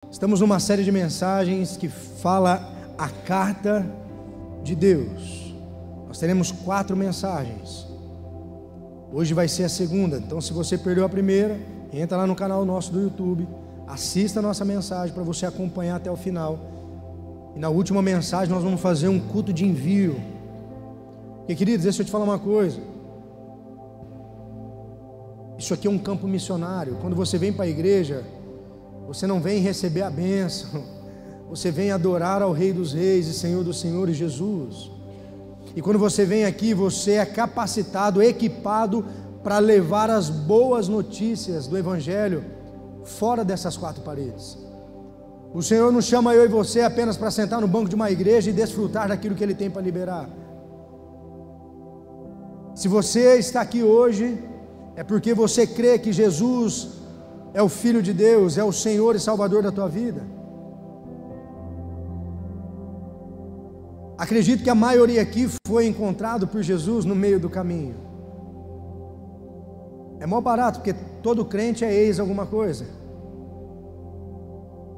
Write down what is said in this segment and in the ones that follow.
Estamos numa série de mensagens que fala a carta de Deus. Nós teremos 4 mensagens. Hoje vai ser a segunda. Então, se você perdeu a primeira, entra lá no canal nosso do YouTube, assista a nossa mensagem para você acompanhar até o final. E na última mensagem nós vamos fazer um culto de envio. E queridos, deixa eu te falar uma coisa. Isso aqui é um campo missionário. Quando você vem para a igreja, você não vem receber a bênção, você vem adorar ao Rei dos Reis e Senhor dos Senhores, Jesus. E quando você vem aqui, você é capacitado, equipado para levar as boas notícias do Evangelho fora dessas 4 paredes. O Senhor não chama eu e você apenas para sentar no banco de uma igreja e desfrutar daquilo que Ele tem para liberar. Se você está aqui hoje, é porque você crê que Jesus é o Filho de Deus, é o Senhor e Salvador da tua vida. Acredito que a maioria aqui foi encontrado por Jesus no meio do caminho. É mó barato, porque todo crente é ex alguma coisa.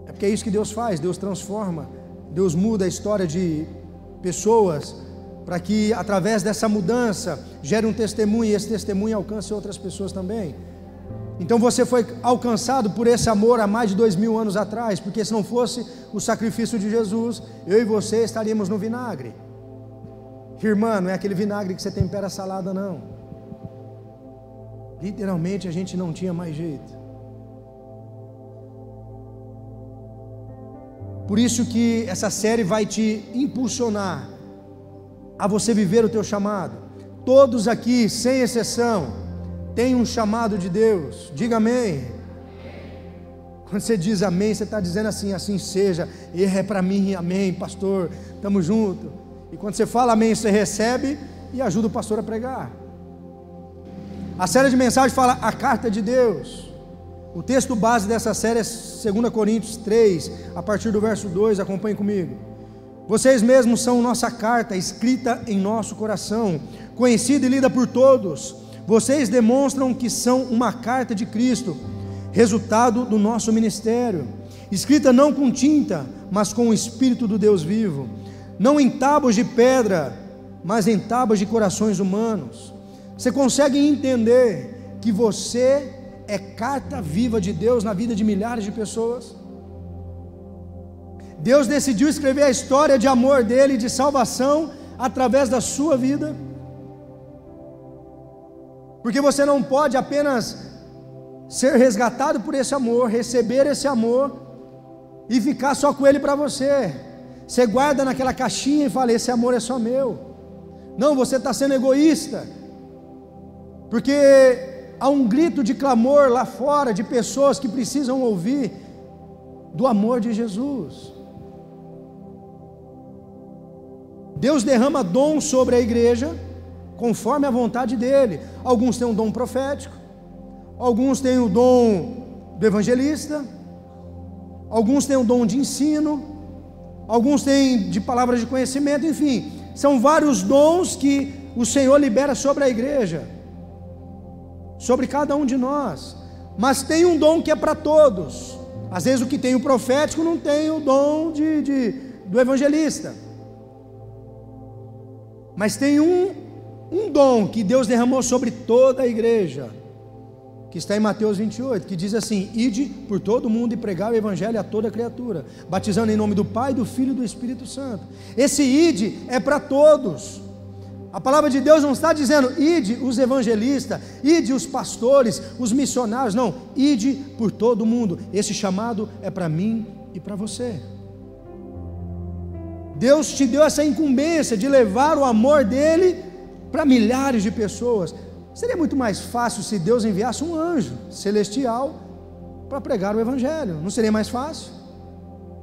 É porque é isso que Deus faz, Deus transforma, Deus muda a história de pessoas, para que através dessa mudança gere um testemunho, e esse testemunho alcance outras pessoas também. Então você foi alcançado por esse amor há mais de 2000 anos atrás, porque se não fosse o sacrifício de Jesus, eu e você estaríamos no vinagre. Irmã, não é aquele vinagre que você tempera a salada, não. Literalmente a gente não tinha mais jeito. Por isso que essa série vai te impulsionar a você viver o teu chamado. Todos aqui, sem exceção, tem um chamado de Deus. Diga amém. Quando você diz amém, você está dizendo assim: assim seja, é para mim, amém, pastor, estamos juntos. E quando você fala amém, você recebe e ajuda o pastor a pregar. A série de mensagens fala a carta de Deus. O texto base dessa série é 2 Coríntios 3, a partir do verso 2, acompanhe comigo. Vocês mesmos são nossa carta, escrita em nosso coração, conhecida e lida por todos. Vocês demonstram que são uma carta de Cristo, resultado do nosso ministério, escrita não com tinta, mas com o Espírito do Deus vivo, não em tábuas de pedra, mas em tábuas de corações humanos. Você consegue entender que você é carta viva de Deus na vida de milhares de pessoas? Deus decidiu escrever a história de amor dele, de salvação, através da sua vida. Porque você não pode apenas ser resgatado por esse amor, receber esse amor e ficar só com ele para você. Você guarda naquela caixinha e fala: esse amor é só meu. Não, você está sendo egoísta, porque há um grito de clamor lá fora de pessoas que precisam ouvir do amor de Jesus. Deus derrama dom sobre a igreja conforme a vontade dele. Alguns têm um dom profético, alguns têm o dom do evangelista, alguns têm o dom de ensino, alguns têm de palavras de conhecimento, enfim, são vários dons que o Senhor libera sobre a igreja, sobre cada um de nós. Mas tem um dom que é para todos. Às vezes o que tem o profético não tem o dom do evangelista, mas tem um dom que Deus derramou sobre toda a igreja, que está em Mateus 28, que diz assim: ide por todo mundo e pregai o evangelho a toda criatura, batizando em nome do Pai, do Filho e do Espírito Santo. Esse ide é para todos. A palavra de Deus não está dizendo ide os evangelistas, ide os pastores, os missionários, não, ide por todo mundo. Esse chamado é para mim e para você. Deus te deu essa incumbência de levar o amor dele para milhares de pessoas. Seria muito mais fácil se Deus enviasse um anjo celestial para pregar o evangelho. Não seria mais fácil?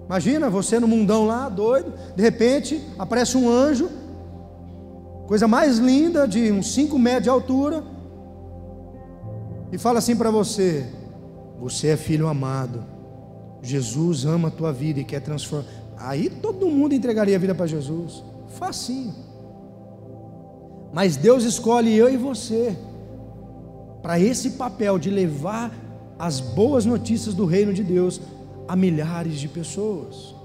Imagina você no mundão lá, doido, de repente aparece um anjo, coisa mais linda, de uns 5 metros de altura, e fala assim para você: você é filho amado, Jesus ama a tua vida e quer transformar. Aí todo mundo entregaria a vida para Jesus, facinho. Mas Deus escolhe eu e você para esse papel de levar as boas notícias do reino de Deus a milhares de pessoas.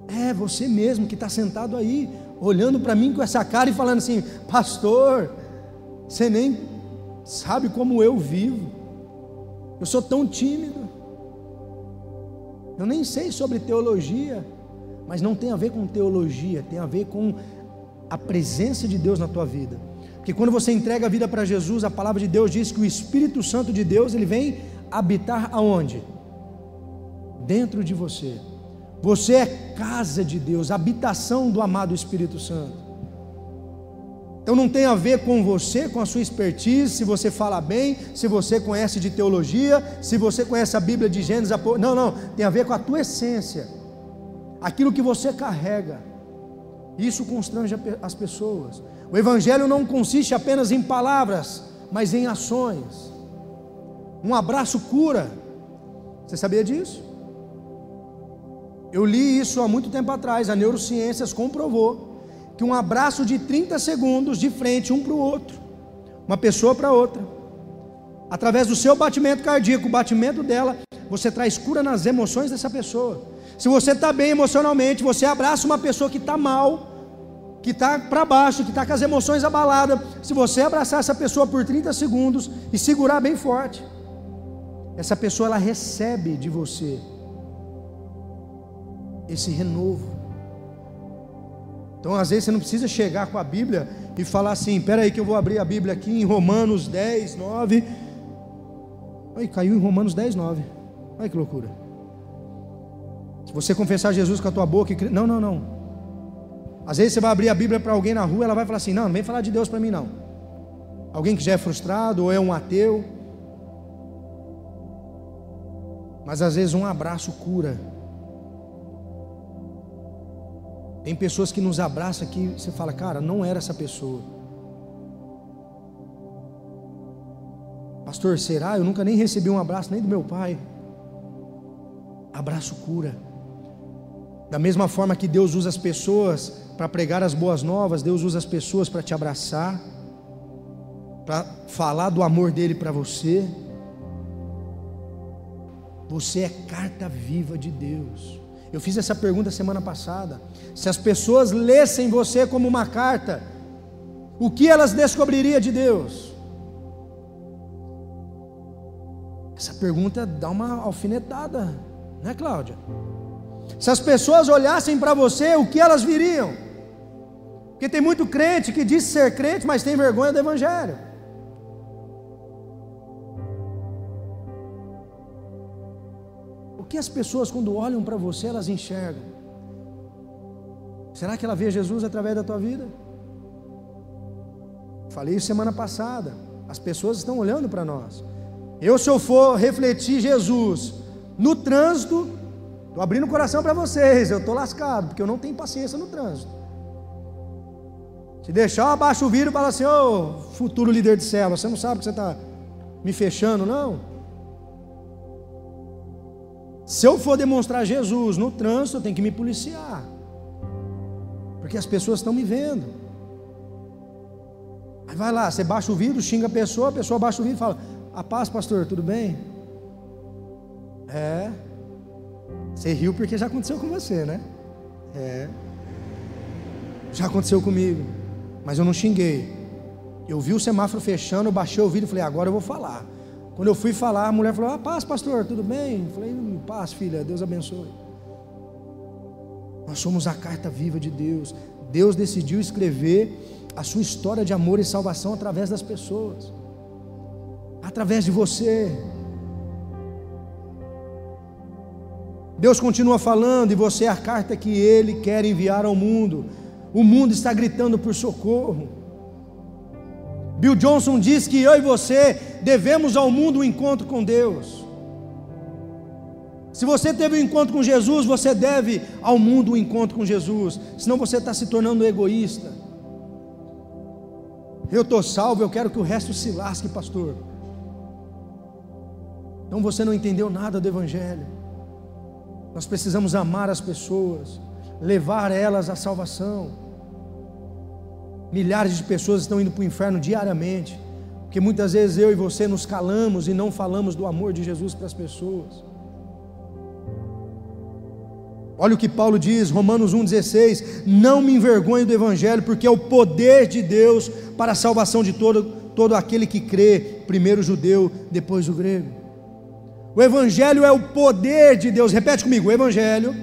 É você mesmo que está sentado aí, olhando para mim com essa cara e falando assim: pastor, você nem sabe como eu vivo, eu sou tão tímido, eu nem sei sobre teologia. Mas não tem a ver com teologia, tem a ver com a presença de Deus na tua vida. Porque quando você entrega a vida para Jesus, a palavra de Deus diz que o Espírito Santo de Deus, ele vem habitar aonde? Dentro de você. Você é casa de Deus, habitação do amado Espírito Santo. Então não tem a ver com você, com a sua expertise, se você fala bem, se você conhece de teologia, se você conhece a Bíblia de Gênesis, não, tem a ver com a tua essência, aquilo que você carrega. Isso constrange as pessoas. O Evangelho não consiste apenas em palavras, mas em ações. Um abraço cura. Você sabia disso? Eu li isso há muito tempo atrás. A neurociências comprovou que um abraço de 30 segundos de frente um para o outro, uma pessoa para outra, através do seu batimento cardíaco, o batimento dela, você traz cura nas emoções dessa pessoa. Se você está bem emocionalmente, você abraça uma pessoa que está mal, que está para baixo, que está com as emoções abaladas. Se você abraçar essa pessoa por 30 segundos e segurar bem forte, essa pessoa ela recebe de você esse renovo. Então às vezes você não precisa chegar com a Bíblia e falar assim: espera aí que eu vou abrir a Bíblia aqui em Romanos 10, 9. Ai, caiu em Romanos 10, 9. Olha que loucura. Se você confessar Jesus com a tua boca e... Não. Às vezes você vai abrir a Bíblia para alguém na rua, ela vai falar assim: não vem falar de Deus para mim não. Alguém que já é frustrado ou é um ateu. Mas às vezes um abraço cura. Tem pessoas que nos abraçam que você fala: cara, não era essa pessoa. Pastor, será? Eu nunca nem recebi um abraço nem do meu pai. Abraço cura. Da mesma forma que Deus usa as pessoas para pregar as boas novas, Deus usa as pessoas para te abraçar, para falar do amor dele para você. Você é carta viva de Deus. Eu fiz essa pergunta semana passada: se as pessoas lessem você como uma carta, o que elas descobririam de Deus? Essa pergunta dá uma alfinetada, não é, Cláudia? Se as pessoas olhassem para você, o que elas viriam? Porque tem muito crente que diz ser crente, mas tem vergonha do Evangelho. O que as pessoas, quando olham para você, elas enxergam? Será que ela vê Jesus através da tua vida? Falei isso semana passada. As pessoas estão olhando para nós. Se eu for refletir Jesus no trânsito, estou abrindo o coração para vocês, eu estou lascado, porque eu não tenho paciência no trânsito. Se deixar, eu abaixo o vidro e falo assim: ô futuro líder de célula, você não sabe que você está me fechando, não? Se eu for demonstrar Jesus no trânsito, eu tenho que me policiar, porque as pessoas estão me vendo. Aí vai lá, você baixa o vidro, xinga a pessoa baixa o vidro e fala: a paz, pastor, tudo bem? Você riu porque já aconteceu com você, né? Já aconteceu comigo, mas eu não xinguei. Eu vi o semáforo fechando, eu baixei o vidro e falei: agora eu vou falar. Quando eu fui falar, a mulher falou: a paz, pastor, tudo bem? Eu falei: paz, filha, Deus abençoe. Nós somos a carta viva de Deus. Deus decidiu escrever a sua história de amor e salvação através das pessoas, através de você. Deus continua falando, e você é a carta que Ele quer enviar ao mundo. O mundo está gritando por socorro. Bill Johnson diz que eu e você devemos ao mundo um encontro com Deus. Se você teve um encontro com Jesus, você deve ao mundo um encontro com Jesus, senão você está se tornando egoísta. Eu estou salvo, eu quero que o resto se lasque, pastor. Então você não entendeu nada do Evangelho. Nós precisamos amar as pessoas, levar elas à salvação. Milhares de pessoas estão indo para o inferno diariamente, porque muitas vezes eu e você nos calamos e não falamos do amor de Jesus para as pessoas. Olha o que Paulo diz, Romanos 1,16: não me envergonho do Evangelho, porque é o poder de Deus para a salvação de todo aquele que crê, primeiro o judeu, depois o grego. O Evangelho é o poder de Deus. Repete comigo: o Evangelho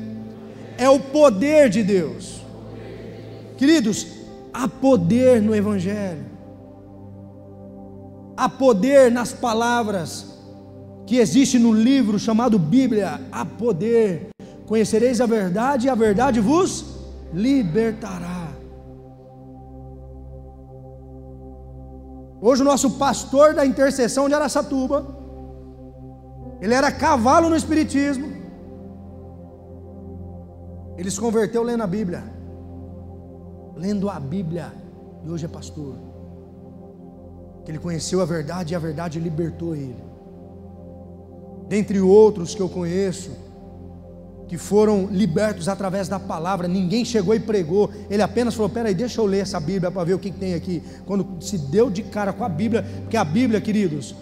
é o poder de Deus. Queridos, há poder no Evangelho, há poder nas palavras que existe no livro chamado Bíblia. Há poder. Conhecereis a verdade e a verdade vos libertará. Hoje o nosso pastor da intercessão de Araçatuba, ele era cavalo no espiritismo, ele se converteu lendo a Bíblia, e hoje é pastor, que ele conheceu a verdade e a verdade libertou ele. Dentre outros que eu conheço, que foram libertos através da palavra, ninguém chegou e pregou, ele apenas falou: peraí, deixa eu ler essa Bíblia para ver o que tem aqui. Quando se deu de cara com a Bíblia, porque a Bíblia, queridos,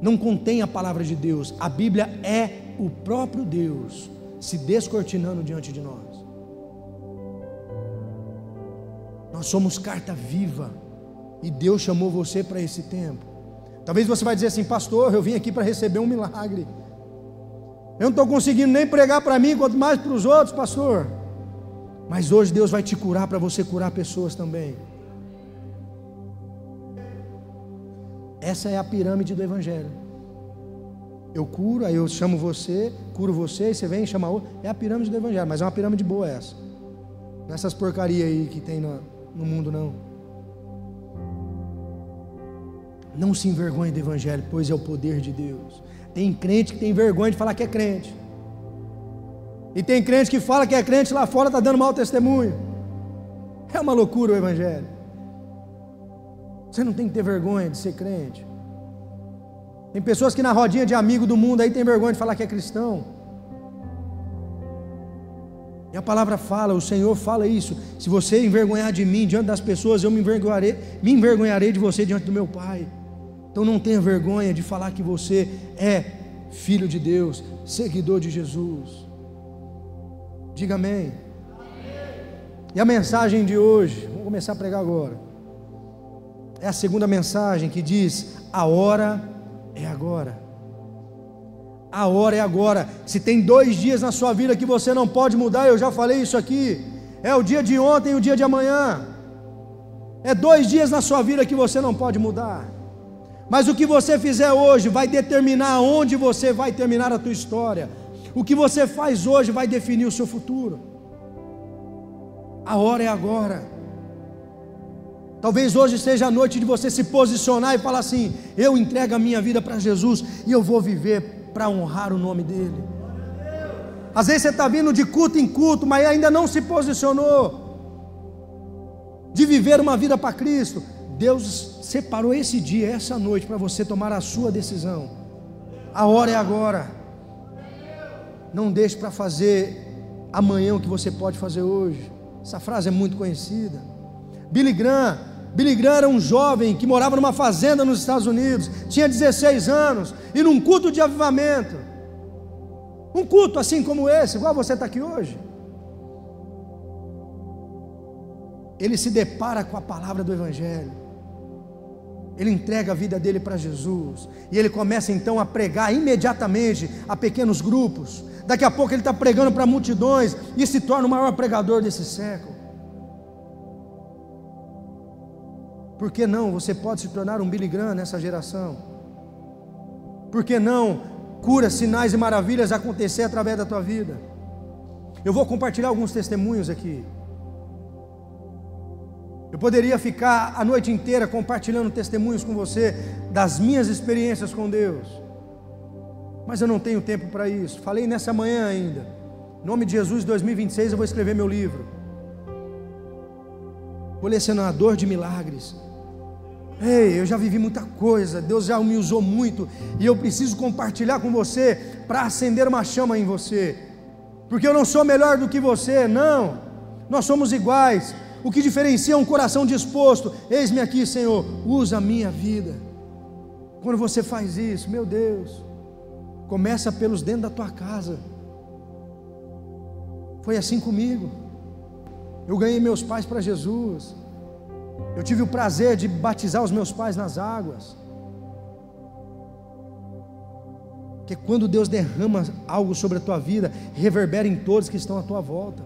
não contém a palavra de Deus, a Bíblia é o próprio Deus se descortinando diante de nós. Nós somos carta viva, e Deus chamou você para esse tempo. Talvez você vai dizer assim: pastor, eu vim aqui para receber um milagre, eu não estou conseguindo nem pregar para mim, quanto mais para os outros, pastor. Mas hoje Deus vai te curar, para você curar pessoas também. Essa é a pirâmide do Evangelho. Eu curo, aí eu chamo você, curo você, e você vem e chama outro. É a pirâmide do Evangelho, mas é uma pirâmide boa essa. Não é essas porcarias aí que tem no mundo, não. Não se envergonhe do Evangelho, pois é o poder de Deus. Tem crente que tem vergonha de falar que é crente, e tem crente que fala que é crente lá fora, está dando mau testemunho. É uma loucura o Evangelho. Você não tem que ter vergonha de ser crente. Tem pessoas que na rodinha de amigo do mundo aí tem vergonha de falar que é cristão. E a palavra fala, o Senhor fala isso: se você envergonhar de mim diante das pessoas, eu me envergonharei de você diante do meu Pai. Então não tenha vergonha de falar que você é filho de Deus, seguidor de Jesus. Diga amém. E a mensagem de hoje, vamos começar a pregar agora, é a segunda mensagem, que diz: a hora é agora. A hora é agora. Se tem 2 dias na sua vida que você não pode mudar, eu já falei isso aqui, é o dia de ontem e o dia de amanhã. É 2 dias na sua vida que você não pode mudar, mas o que você fizer hoje vai determinar onde você vai terminar a tua história. O que você faz hoje vai definir o seu futuro. A hora é agora. Talvez hoje seja a noite de você se posicionar e falar assim: eu entrego a minha vida para Jesus e eu vou viver para honrar o nome dEle. Às vezes você está vindo de culto em culto, mas ainda não se posicionou de viver uma vida para Cristo. Deus separou esse dia, essa noite, para você tomar a sua decisão. A hora é agora. Não deixe para fazer amanhã o que você pode fazer hoje. Essa frase é muito conhecida. Billy Graham era um jovem que morava numa fazenda nos Estados Unidos, tinha 16 anos, e num culto de avivamento, um culto assim como esse, igual você está aqui hoje, ele se depara com a palavra do Evangelho, ele entrega a vida dele para Jesus, e ele começa então a pregar imediatamente a pequenos grupos. Daqui a pouco ele está pregando para multidões, e se torna o maior pregador desse século. Por que não? Você pode se tornar um Billy Graham nessa geração. Por que não? Curas, sinais e maravilhas acontecer através da tua vida. Eu vou compartilhar alguns testemunhos aqui. Eu poderia ficar a noite inteira compartilhando testemunhos com você das minhas experiências com Deus, mas eu não tenho tempo para isso. Falei nessa manhã ainda, em nome de Jesus, em 2026 eu vou escrever meu livro, Colecionador de Milagres. Ei, eu já vivi muita coisa, Deus já me usou muito, e eu preciso compartilhar com você para acender uma chama em você, porque eu não sou melhor do que você, não, nós somos iguais. O que diferencia é um coração disposto. Eis-me aqui, Senhor, usa a minha vida. Quando você faz isso, meu Deus, começa pelos dentro da tua casa. Foi assim comigo. Eu ganhei meus pais para Jesus. Eu tive o prazer de batizar os meus pais nas águas. Porque quando Deus derrama algo sobre a tua vida, reverbera em todos que estão à tua volta.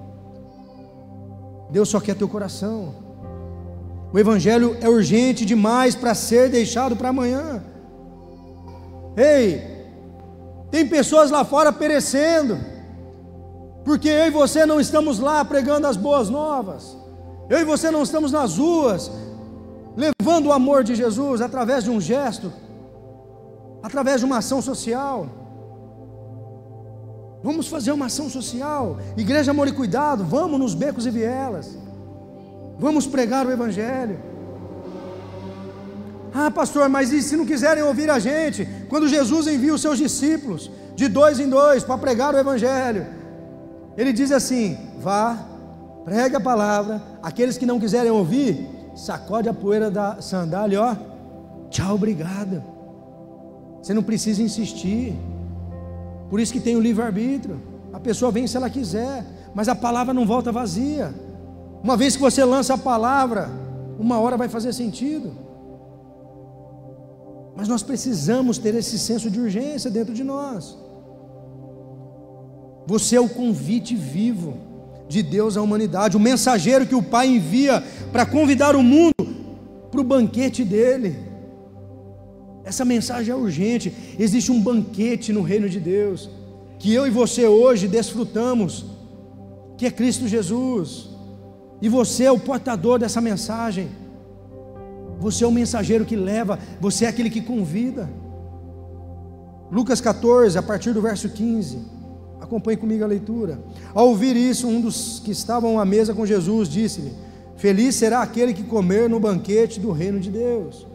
Deus só quer teu coração. O Evangelho é urgente demais para ser deixado para amanhã. Ei, tem pessoas lá fora perecendo, porque eu e você não estamos lá pregando as boas novas. Eu e você não estamos nas ruas levando o amor de Jesus através de um gesto, através de uma ação social. Vamos fazer uma ação social. Igreja Amor e Cuidado, vamos nos becos e vielas. Vamos pregar o Evangelho. Ah, pastor, mas e se não quiserem ouvir a gente? Quando Jesus envia os seus discípulos de 2 em 2 para pregar o Evangelho, Ele diz assim: vá, pregue a palavra. Aqueles que não quiserem ouvir, sacode a poeira da sandália, ó, tchau, obrigado. Você não precisa insistir. Por isso que tem o livre-arbítrio. A pessoa vem se ela quiser, mas a palavra não volta vazia. Uma vez que você lança a palavra, uma hora vai fazer sentido. Mas nós precisamos ter esse senso de urgência dentro de nós. Você é o convite vivo de Deus à humanidade, o mensageiro que o Pai envia para convidar o mundo para o banquete dele. Essa mensagem é urgente. Existe um banquete no reino de Deus, que eu e você hoje desfrutamos, que é Cristo Jesus, e você é o portador dessa mensagem. Você é o mensageiro que leva, você é aquele que convida. Lucas 14, a partir do verso 15, acompanhe comigo a leitura. Ao ouvir isso, um dos que estavam à mesa com Jesus disse-lhe: feliz será aquele que comer no banquete do reino de Deus.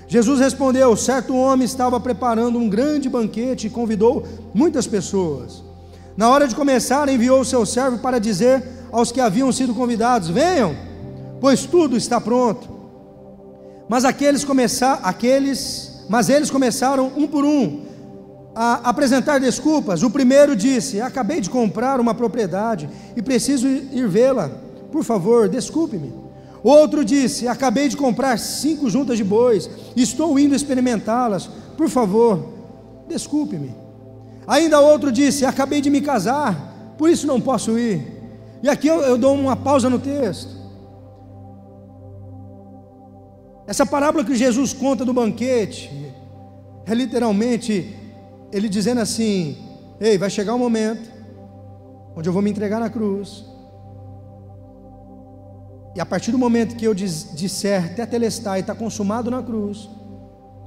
Jesus respondeu: certo homem estava preparando um grande banquete e convidou muitas pessoas. Na hora de começar, enviou o seu servo para dizer aos que haviam sido convidados: venham, pois tudo está pronto. Mas eles começaram um por um a apresentar desculpas. O primeiro disse: acabei de comprar uma propriedade e preciso ir vê-la, por favor, desculpe-me. Outro disse: acabei de comprar 5 juntas de bois, estou indo experimentá-las, por favor, desculpe-me. Ainda outro disse: acabei de me casar, por isso não posso ir. E aqui eu dou uma pausa no texto. Essa parábola que Jesus conta do banquete é literalmente Ele dizendo assim: ei, vai chegar um momento onde eu vou me entregar na cruz, e a partir do momento que eu disser tetelestai, está consumado na cruz,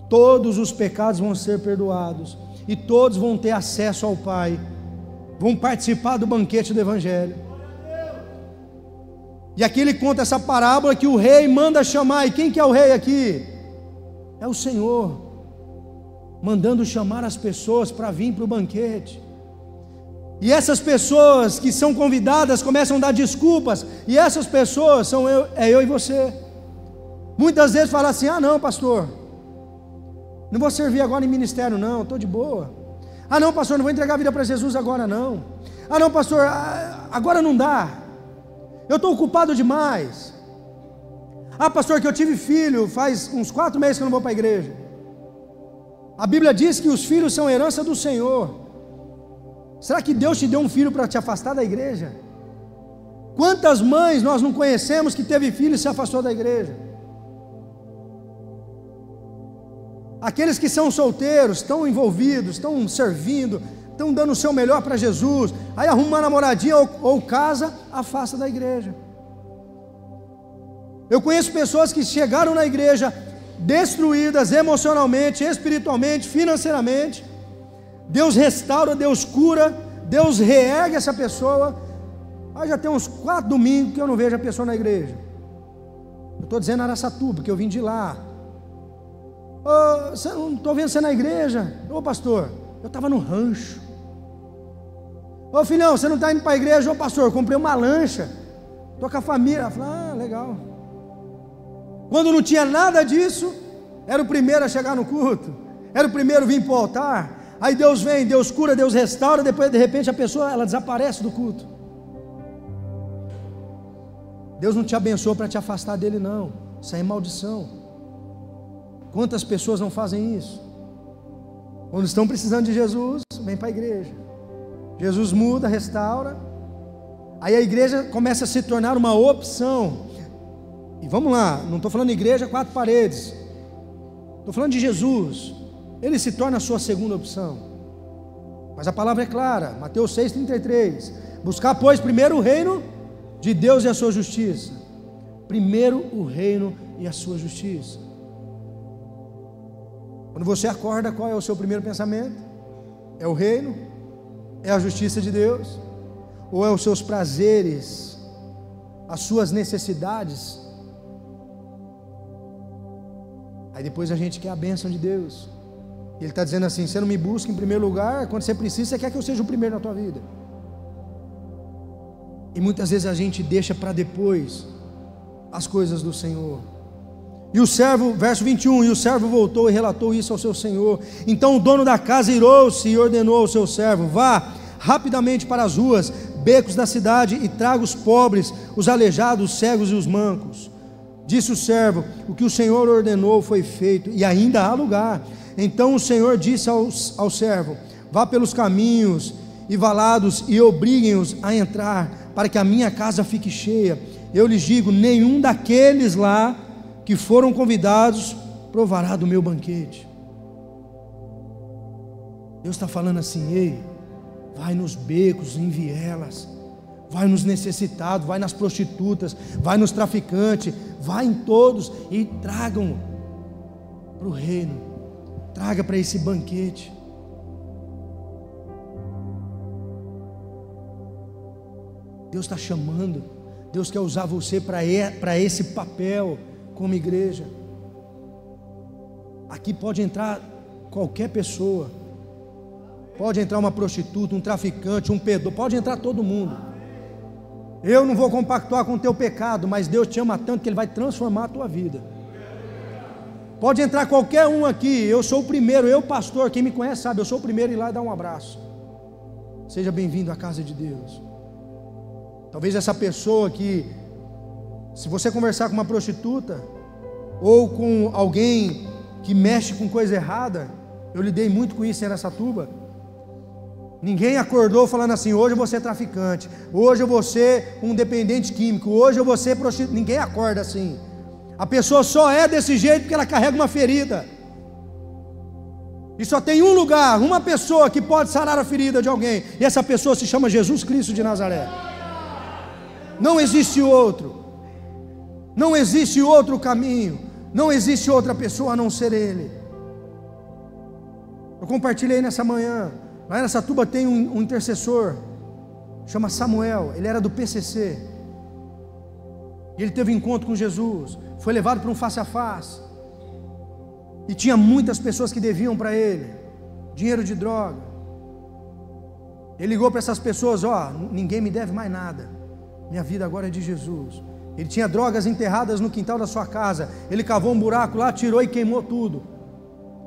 todos os pecados vão ser perdoados, e todos vão ter acesso ao Pai, vão participar do banquete do Evangelho. E aqui ele conta essa parábola que o rei manda chamar. E quem que é o rei aqui? É o Senhor, mandando chamar as pessoas para vir para o banquete. E essas pessoas que são convidadas começam a dar desculpas. E essas pessoas são eu e você. Muitas vezes falam assim: ah não, pastor, não vou servir agora em ministério não, estou de boa. Ah não, pastor, não vou entregar a vida para Jesus agora não. Ah não, pastor, agora não dá, eu estou ocupado demais. Ah pastor, que eu tive filho, faz uns 4 meses que eu não vou para a igreja. A Bíblia diz que os filhos são herança do Senhor. Será que Deus te deu um filho para te afastar da igreja? Quantas mães nós não conhecemos que teve filho e se afastou da igreja? Aqueles que são solteiros, estão envolvidos, estão servindo, estão dando o seu melhor para Jesus, aí arruma uma namoradinha ou casa, afasta da igreja. Eu conheço pessoas que chegaram na igreja destruídas emocionalmente, espiritualmente, financeiramente. Deus restaura, Deus cura, Deus reergue essa pessoa. Aí já tem uns 4 domingos que eu não vejo a pessoa na igreja. Eu estou dizendo Araçatuba, porque eu vim de lá. Não estou vendo você na igreja. Ô pastor, eu estava no rancho. Ô filhão, você não está indo para a igreja? Ô pastor, eu comprei uma lancha, estou com a família. Ela falou: ah, legal. Quando não tinha nada disso, era o primeiro a chegar no culto, era o primeiro a vir para o altar. Aí Deus vem, Deus cura, Deus restaura. Depois de repente a pessoa ela desaparece do culto. Deus não te abençoou para te afastar dele, não. Isso aí é maldição. Quantas pessoas não fazem isso? Quando estão precisando de Jesus, vem para a igreja. Jesus muda, restaura. Aí a igreja começa a se tornar uma opção. E vamos lá, não estou falando de igreja, 4 paredes. Estou falando de Jesus. Ele se torna a sua segunda opção. Mas a palavra é clara, Mateus 6,33. Buscar, pois, primeiro o reino de Deus e a sua justiça. Primeiro o reino e a sua justiça. Quando você acorda, qual é o seu primeiro pensamento? É o reino? É a justiça de Deus? Ou é os seus prazeres, as suas necessidades? Aí depois a gente quer a bênção de Deus. Ele está dizendo assim: você não me busca em primeiro lugar, quando você precisa, você quer que eu seja o primeiro na tua vida. E muitas vezes a gente deixa para depois as coisas do Senhor. E o servo, verso 21, e o servo voltou e relatou isso ao seu senhor. Então o dono da casa irou-se e ordenou ao seu servo: vá rapidamente para as ruas, becos da cidade, e traga os pobres, os aleijados, os cegos e os mancos. Disse o servo: o que o Senhor ordenou foi feito, e ainda há lugar. Então o Senhor disse ao servo: vá pelos caminhos e valados e obriguem-os a entrar, para que a minha casa fique cheia. Eu lhes digo: nenhum daqueles lá que foram convidados provará do meu banquete. Deus está falando assim: ei, vai nos becos, em vielas, vai nos necessitados, vai nas prostitutas, vai nos traficantes, vai em todos e tragam para o reino, traga para esse banquete. Deus está chamando, Deus quer usar você para esse papel como igreja. Aqui pode entrar qualquer pessoa, pode entrar uma prostituta, um traficante, um pedófilo, pode entrar todo mundo. Eu não vou compactuar com o teu pecado, mas Deus te ama tanto que Ele vai transformar a tua vida. Pode entrar qualquer um aqui. Eu sou o primeiro, eu pastor, quem me conhece sabe, eu sou o primeiro a ir lá e dar um abraço. Seja bem-vindo à casa de Deus. Talvez essa pessoa que, se você conversar com uma prostituta ou com alguém que mexe com coisa errada, eu lidei muito com isso em Araçatuba. Ninguém acordou falando assim: hoje eu vou ser traficante, hoje eu vou ser um dependente químico, hoje eu vou ser prostituta. Ninguém acorda assim. A pessoa só é desse jeito porque ela carrega uma ferida. E só tem um lugar, uma pessoa que pode sarar a ferida de alguém, e essa pessoa se chama Jesus Cristo de Nazaré. Não existe outro. Não existe outro caminho. Não existe outra pessoa a não ser Ele. Eu compartilhei nessa manhã. Lá em Araçatuba tem um intercessor, chama Samuel. Ele era do PCC. E ele teve um encontro com Jesus. Foi levado para um face a face. E tinha muitas pessoas que deviam para ele dinheiro de droga. Ele ligou para essas pessoas: ó, ninguém me deve mais nada. Minha vida agora é de Jesus. Ele tinha drogas enterradas no quintal da sua casa. Ele cavou um buraco lá, tirou e queimou tudo.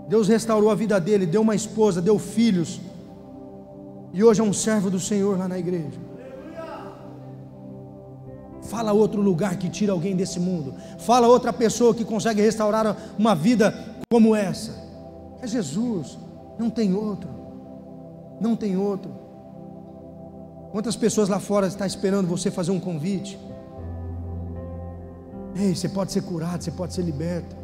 Deus restaurou a vida dele, deu uma esposa, deu filhos. E hoje é um servo do Senhor lá na igreja. Fala outro lugar que tira alguém desse mundo. Fala outra pessoa que consegue restaurar uma vida como essa. É Jesus. Não tem outro. Não tem outro. Quantas pessoas lá fora estão esperando você fazer um convite? Ei, você pode ser curado, você pode ser liberto.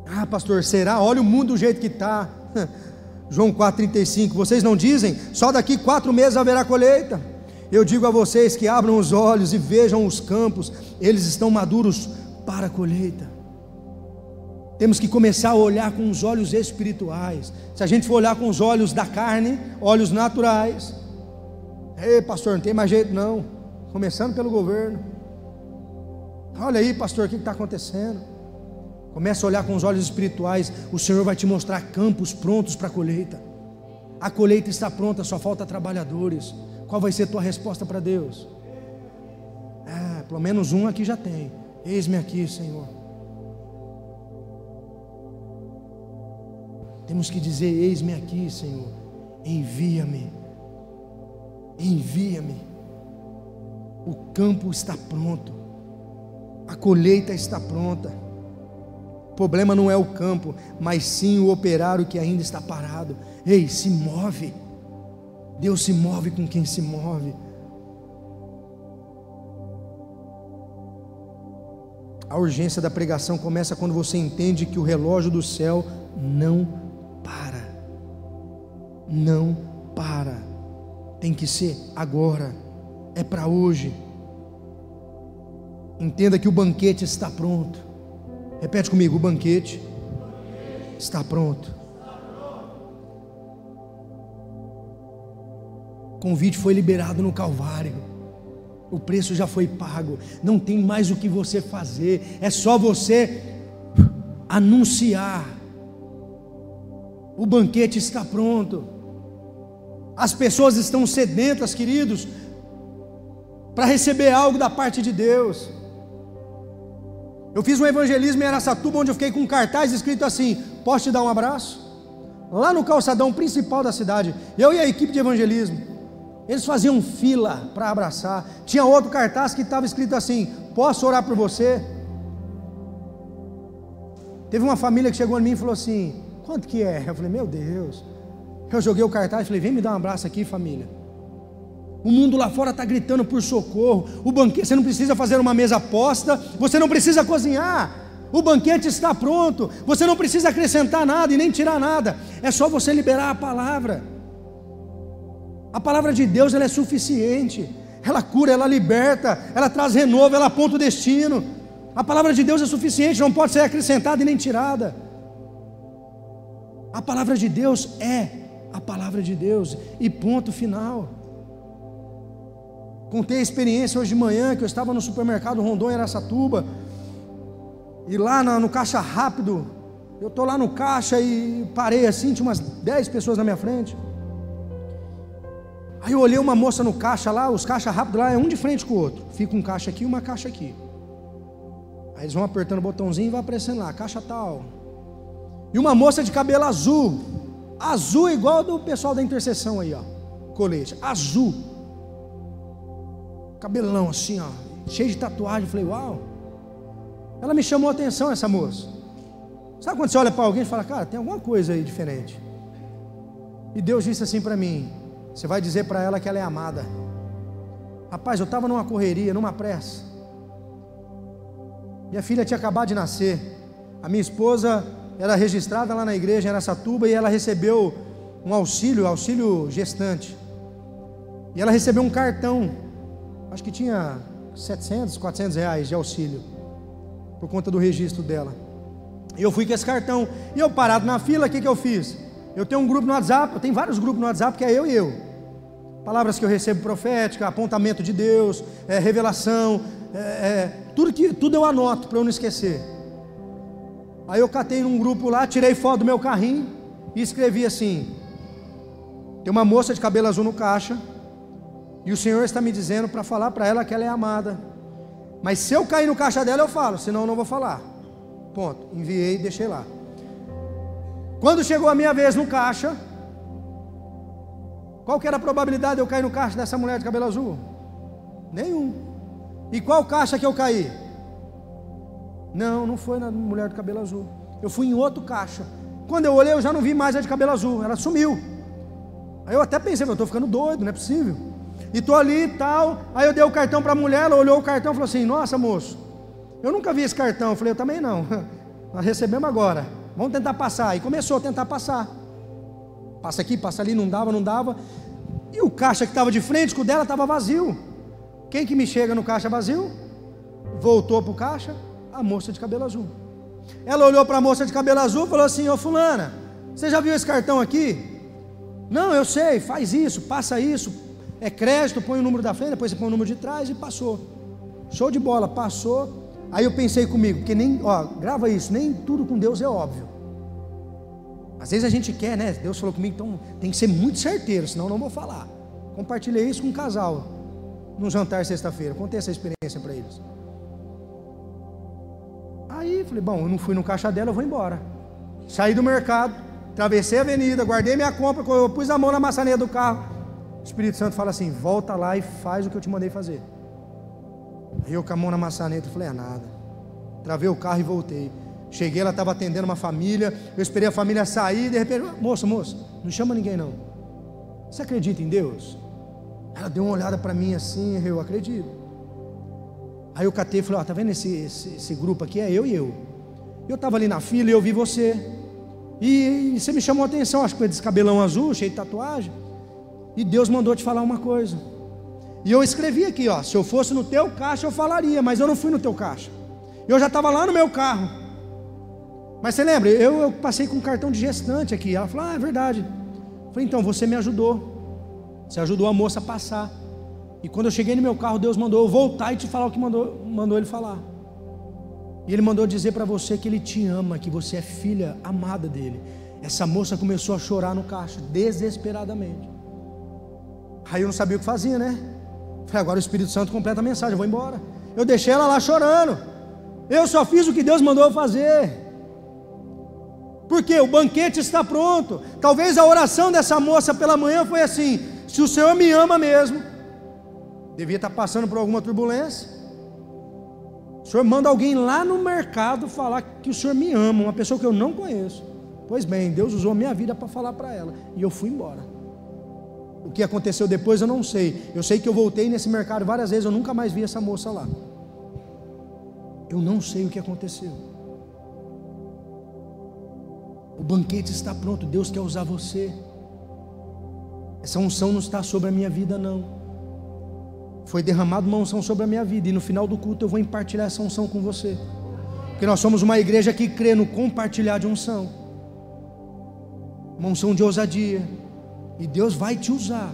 Ah, pastor, será? Olha o mundo do jeito que está. João 4,35. Vocês não dizem: só daqui 4 meses haverá colheita? Eu digo a vocês que abram os olhos e vejam os campos, eles estão maduros para a colheita. Temos que começar a olhar com os olhos espirituais. Se a gente for olhar com os olhos da carne, olhos naturais, ei pastor, não tem mais jeito não. Começando pelo governo. Olha aí pastor, o que está acontecendo? Começa a olhar com os olhos espirituais. O Senhor vai te mostrar campos prontos para a colheita. A colheita está pronta, só falta trabalhadores. Qual vai ser a tua resposta para Deus? Pelo menos um aqui já tem. Eis-me aqui, Senhor. Temos que dizer: eis-me aqui, Senhor, envia-me, envia-me. O campo está pronto, a colheita está pronta. O problema não é o campo, mas sim o operário que ainda está parado. Ei, se move. Deus se move com quem se move. A urgência da pregação começa quando você entende que o relógio do céu não para. Não para. Tem que ser agora. É para hoje. Entenda que o banquete está pronto. Repete comigo: o banquete está pronto. O convite foi liberado no Calvário. O preço já foi pago. Não tem mais o que você fazer. É só você anunciar. O banquete está pronto. As pessoas estão sedentas, queridos, para receber algo da parte de Deus. Eu fiz um evangelismo em Araçatuba, onde eu fiquei com um cartaz escrito assim: posso te dar um abraço? Lá no calçadão principal da cidade, eu e a equipe de evangelismo, eles faziam fila para abraçar. Tinha outro cartaz que estava escrito assim: posso orar por você? Teve uma família que chegou em mim e falou assim: quanto que é? Eu falei: meu Deus. Eu joguei o cartaz e falei: vem me dar um abraço aqui, família. O mundo lá fora está gritando por socorro. O banquete, você não precisa fazer uma mesa posta, você não precisa cozinhar. O banquete está pronto. Você não precisa acrescentar nada e nem tirar nada. É só você liberar a palavra. A palavra de Deus, ela é suficiente. Ela cura, ela liberta, ela traz renovo, ela aponta o destino. A palavra de Deus é suficiente, não pode ser acrescentada e nem tirada. A palavra de Deus é a palavra de Deus, e ponto final. Contei a experiência hoje de manhã, que eu estava no supermercado Rondon, em Araçatuba, e lá no caixa rápido, eu estou lá no caixa e parei assim, tinha umas 10 pessoas na minha frente. Aí eu olhei uma moça no caixa lá, os caixas rápidos lá é um de frente com o outro, fica um caixa aqui e uma caixa aqui. Aí eles vão apertando o botãozinho e vai aparecendo lá, caixa tal. E uma moça de cabelo azul, azul igual do pessoal da intercessão aí, ó, colete, azul, cabelão assim, ó, cheio de tatuagem. Eu falei: uau. Ela me chamou a atenção, essa moça. Sabe quando você olha para alguém e fala: cara, tem alguma coisa aí diferente? E Deus disse assim para mim: você vai dizer para ela que ela é amada. Rapaz, eu estava numa correria, numa pressa. Minha filha tinha acabado de nascer. A minha esposa era registrada lá na igreja em Araçatuba, e ela recebeu um auxílio gestante. E ela recebeu um cartão, acho que tinha 700, 400 reais de auxílio, por conta do registro dela. E eu fui com esse cartão, e eu parado na fila, o que eu fiz? Eu tenho um grupo no WhatsApp, eu tenho vários grupos no WhatsApp, que é eu e eu. Palavras que eu recebo profética, apontamento de Deus, revelação, tudo eu anoto para eu não esquecer. Aí eu catei num grupo lá, tirei foto do meu carrinho e escrevi assim: tem uma moça de cabelo azul no caixa, e o Senhor está me dizendo para falar para ela que ela é amada. Mas se eu cair no caixa dela eu falo, senão eu não vou falar. Ponto. Enviei e deixei lá. Quando chegou a minha vez no caixa, qual que era a probabilidade de eu cair no caixa dessa mulher de cabelo azul? Nenhum. E qual caixa que eu caí? Não foi na mulher de cabelo azul. Eu fui em outro caixa. Quando eu olhei, eu já não vi mais a de cabelo azul. Ela sumiu. Aí eu até pensei: eu estou ficando doido, não é possível. E estou ali e tal. Aí eu dei o cartão para a mulher, ela olhou o cartão e falou assim: nossa, moço, eu nunca vi esse cartão. Eu falei: eu também não. Nós recebemos agora, vamos tentar passar. E começou a tentar passar. Passa aqui, passa ali, não dava. E o caixa que estava de frente com o dela estava vazio. Quem que me chega no caixa vazio? Voltou para o caixa a moça de cabelo azul. Ela olhou para a moça de cabelo azul e falou assim: ô fulana, você já viu esse cartão aqui? Não, eu sei, faz isso, passa isso, é crédito, põe o número da frente, depois você põe o número de trás, e passou. Show de bola, passou. Aí eu pensei comigo, porque grava isso, nem tudo com Deus é óbvio. Às vezes a gente quer, né? Deus falou comigo, então tem que ser muito certeiro, senão eu não vou falar. Compartilhei isso com um casal num jantar sexta-feira, contei essa experiência para eles. Aí falei: bom, eu não fui no caixa dela, eu vou embora. Saí do mercado, atravessei a avenida, guardei minha compra, eu pus a mão na maçaneta do carro. O Espírito Santo fala assim: volta lá e faz o que eu te mandei fazer. Aí eu com a mão na maçaneta, falei, nada. Travei o carro e voltei. Cheguei, ela estava atendendo uma família, eu esperei a família sair, de repente, moça, não chama ninguém não. Você acredita em Deus? Ela deu uma olhada para mim assim, eu acredito. Aí eu catei e falei, tá vendo esse grupo aqui? É eu e eu. Eu estava ali na fila e eu vi você. E você me chamou a atenção, acho que foi desse cabelão azul, cheio de tatuagem. E Deus mandou te falar uma coisa. E eu escrevi aqui, se eu fosse no teu caixa eu falaria, mas eu não fui no teu caixa. Eu já estava lá no meu carro. Mas você lembra, eu passei com um cartão de gestante aqui. Ela falou, é verdade. Eu falei, então você me ajudou. Você ajudou a moça a passar. E quando eu cheguei no meu carro, Deus mandou eu voltar e te falar o que mandou ele falar. E ele mandou dizer para você que ele te ama, que você é filha amada dele. Essa moça começou a chorar no caixa, desesperadamente. Aí eu não sabia o que fazia, né? Falei, agora o Espírito Santo completa a mensagem, eu vou embora. Eu deixei ela lá chorando. Eu só fiz o que Deus mandou eu fazer. Porque o banquete está pronto. Talvez a oração dessa moça pela manhã foi assim: se o Senhor me ama mesmo, devia estar passando por alguma turbulência, o Senhor manda alguém lá no mercado falar que o Senhor me ama, uma pessoa que eu não conheço. Pois bem, Deus usou a minha vida para falar para ela, e eu fui embora. O que aconteceu depois eu não sei. Eu sei que eu voltei nesse mercado várias vezes, eu nunca mais vi essa moça lá. Eu não sei o que aconteceu. O banquete está pronto, Deus quer usar você. Essa unção não está sobre a minha vida não. Foi derramada uma unção sobre a minha vida, e no final do culto eu vou compartilhar essa unção com você. Porque nós somos uma igreja que crê no compartilhar de unção. Uma unção de ousadia. E Deus vai te usar.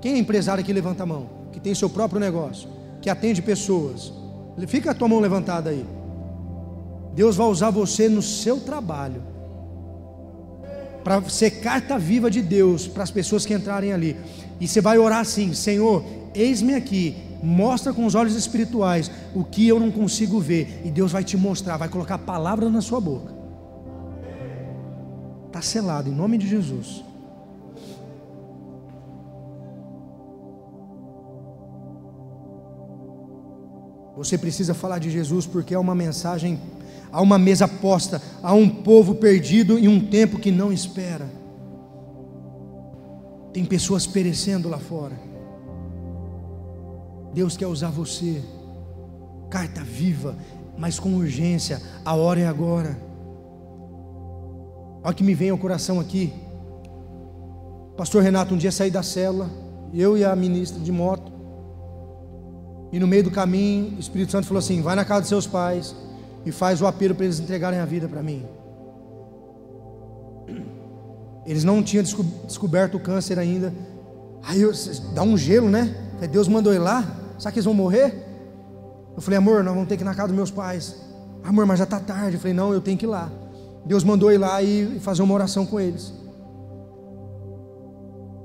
Quem é empresário aqui, levanta a mão. Que tem seu próprio negócio, que atende pessoas. Fica a tua mão levantada aí. Deus vai usar você no seu trabalho, para ser carta viva de Deus para as pessoas que entrarem ali. E você vai orar assim: Senhor, eis-me aqui, mostra com os olhos espirituais o que eu não consigo ver. E Deus vai te mostrar, vai colocar palavras na sua boca. Está selado em nome de Jesus. Você precisa falar de Jesus, porque é uma mensagem, há uma mesa posta, há um povo perdido em um tempo que não espera. Tem pessoas perecendo lá fora. Deus quer usar você, carta viva, mas com urgência. A hora é agora. Olha o que me vem ao coração aqui. Pastor Renato um dia saiu da célula, eu e a ministra de moto, e no meio do caminho o Espírito Santo falou assim: vai na casa dos seus pais e faz o apelo para eles entregarem a vida para mim. Eles não tinham descoberto o câncer ainda. Aí dá um gelo, né? Deus mandou ir lá. Sabe que eles vão morrer? Eu falei: amor, nós vamos ter que ir na casa dos meus pais. Amor, mas já está tarde. Eu falei: não, eu tenho que ir lá. Deus mandou ir lá e fazer uma oração com eles.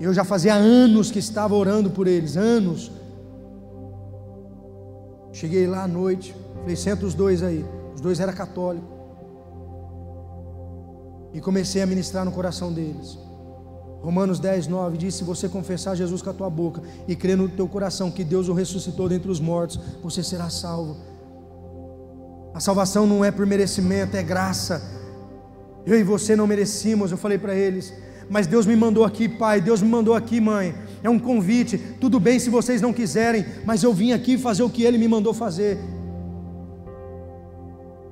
Eu já fazia anos que estava orando por eles, anos. Cheguei lá à noite, falei: senta os dois aí. Os dois eram católicos. E comecei a ministrar no coração deles. Romanos 10:9 diz: se você confessar Jesus com a tua boca e crer no teu coração que Deus o ressuscitou dentre os mortos, você será salvo. A salvação não é por merecimento, é graça. Eu e você não merecíamos. Eu falei para eles: mas Deus me mandou aqui, pai, Deus me mandou aqui, mãe, é um convite. Tudo bem se vocês não quiserem, mas eu vim aqui fazer o que Ele me mandou fazer.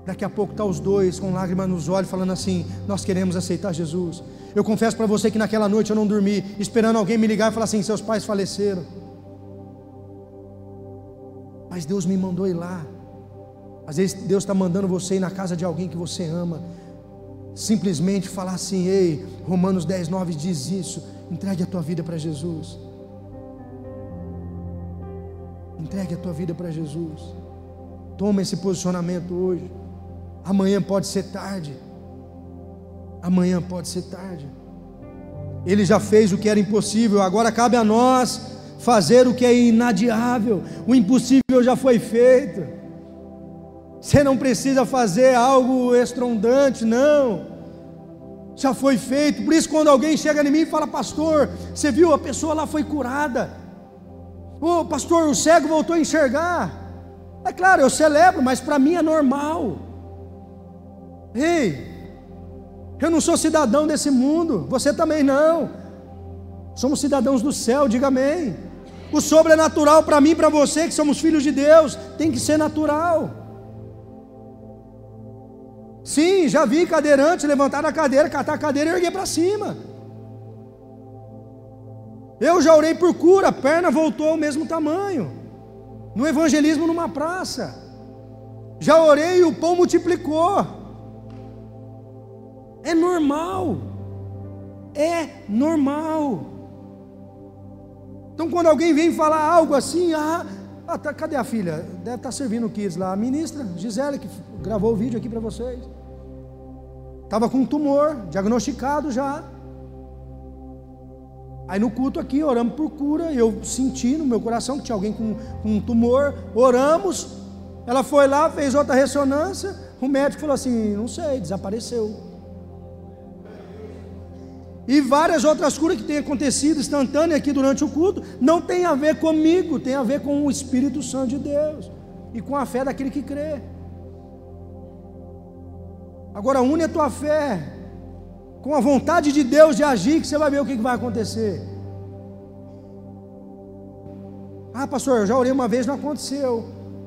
Daqui a pouco está os dois com lágrimas nos olhos falando assim: nós queremos aceitar Jesus. Eu confesso para você que naquela noite eu não dormi, esperando alguém me ligar e falar assim: seus pais faleceram. Mas Deus me mandou ir lá. Às vezes Deus está mandando você ir na casa de alguém que você ama, simplesmente falar assim: ei, Romanos 10:9 diz isso, entregue a tua vida para Jesus. Entregue a tua vida para Jesus. Toma esse posicionamento hoje. Amanhã pode ser tarde. Amanhã pode ser tarde. Ele já fez o que era impossível, agora cabe a nós fazer o que é inadiável. O impossível já foi feito. Você não precisa fazer algo estrondante, não. Já foi feito. Por isso, quando alguém chega em mim e fala: pastor, você viu, a pessoa lá foi curada. Ô pastor, o cego voltou a enxergar. É claro, eu celebro, mas para mim é normal. Ei, eu não sou cidadão desse mundo, você também não. Somos cidadãos do céu, diga amém. O sobrenatural para mim e para você, que somos filhos de Deus, tem que ser natural. Sim, já vi cadeirante levantar a cadeira, catar a cadeira e erguer para cima. Eu já orei por cura, a perna voltou ao mesmo tamanho. No evangelismo numa praça. Já orei e o pão multiplicou. É normal. É normal. Então quando alguém vem falar algo assim, cadê a filha? Deve estar servindo o kids lá. A ministra Gisele, que gravou o vídeo aqui para vocês. Estava com um tumor, diagnosticado já. Aí no culto aqui, oramos por cura. Eu senti no meu coração que tinha alguém com um tumor. Oramos. Ela foi lá, fez outra ressonância. O médico falou assim, não sei, desapareceu. E várias outras curas que têm acontecido instantâneas aqui durante o culto, não tem a ver comigo, tem a ver com o Espírito Santo de Deus e com a fé daquele que crê. Agora une a tua fé com a vontade de Deus de agir, que você vai ver o que vai acontecer. Pastor, eu já orei uma vez, não aconteceu.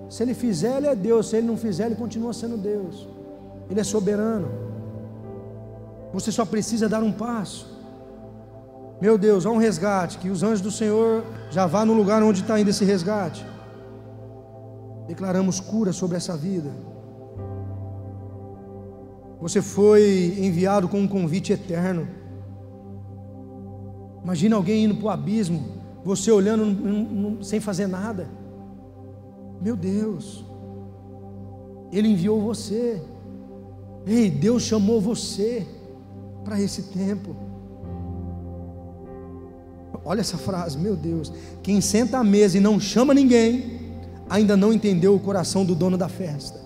Se Ele fizer, Ele é Deus. Se Ele não fizer, Ele continua sendo Deus. Ele é soberano. Você só precisa dar um passo. Meu Deus, há um resgate. Que os anjos do Senhor já vá no lugar onde está indo esse resgate. Declaramos cura sobre essa vida. Você foi enviado com um convite eterno. Imagina alguém indo para o abismo, você olhando sem fazer nada. Meu Deus, Ele enviou você. Ei, Deus chamou você para esse tempo. Olha essa frase, meu Deus. Quem senta à mesa e não chama ninguém, ainda não entendeu o coração do dono da festa.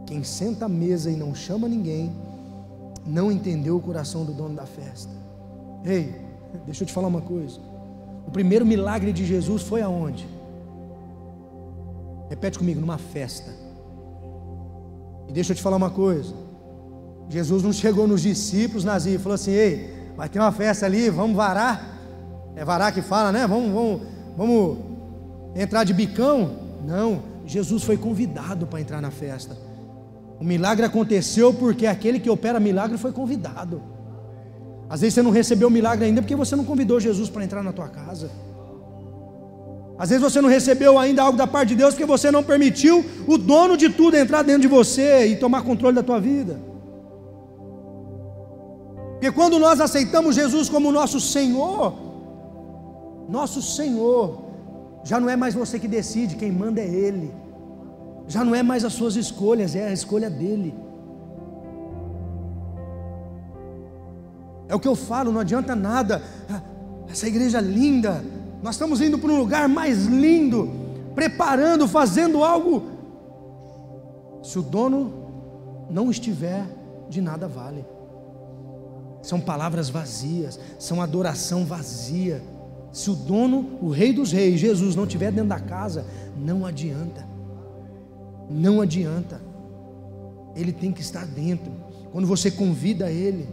Quem senta à mesa e não chama ninguém, não entendeu o coração do dono da festa. Ei, deixa eu te falar uma coisa. O primeiro milagre de Jesus foi aonde? Repete comigo, numa festa. E deixa eu te falar uma coisa. Jesus não chegou nos discípulos nazios e falou assim, ei, vai ter uma festa ali, vamos varar. É varar que fala, né? Vamos entrar de bicão. Não, Jesus foi convidado para entrar na festa. O milagre aconteceu porque aquele que opera milagre foi convidado. Às vezes você não recebeu o milagre ainda porque você não convidou Jesus para entrar na tua casa. Às vezes você não recebeu ainda algo da parte de Deus porque você não permitiu o dono de tudo entrar dentro de você e tomar controle da tua vida. Porque quando nós aceitamos Jesus como nosso Senhor, já não é mais você que decide, quem manda é Ele. Já não é mais as suas escolhas, é a escolha dele. É o que eu falo, não adianta nada. Essa igreja linda, nós estamos indo para um lugar mais lindo, preparando, fazendo algo. Se o dono não estiver, de nada vale. São palavras vazias, são adoração vazia. Se o dono, o Rei dos Reis, Jesus, não estiver dentro da casa, não adianta. Não adianta. Ele tem que estar dentro. Quando você convida Ele,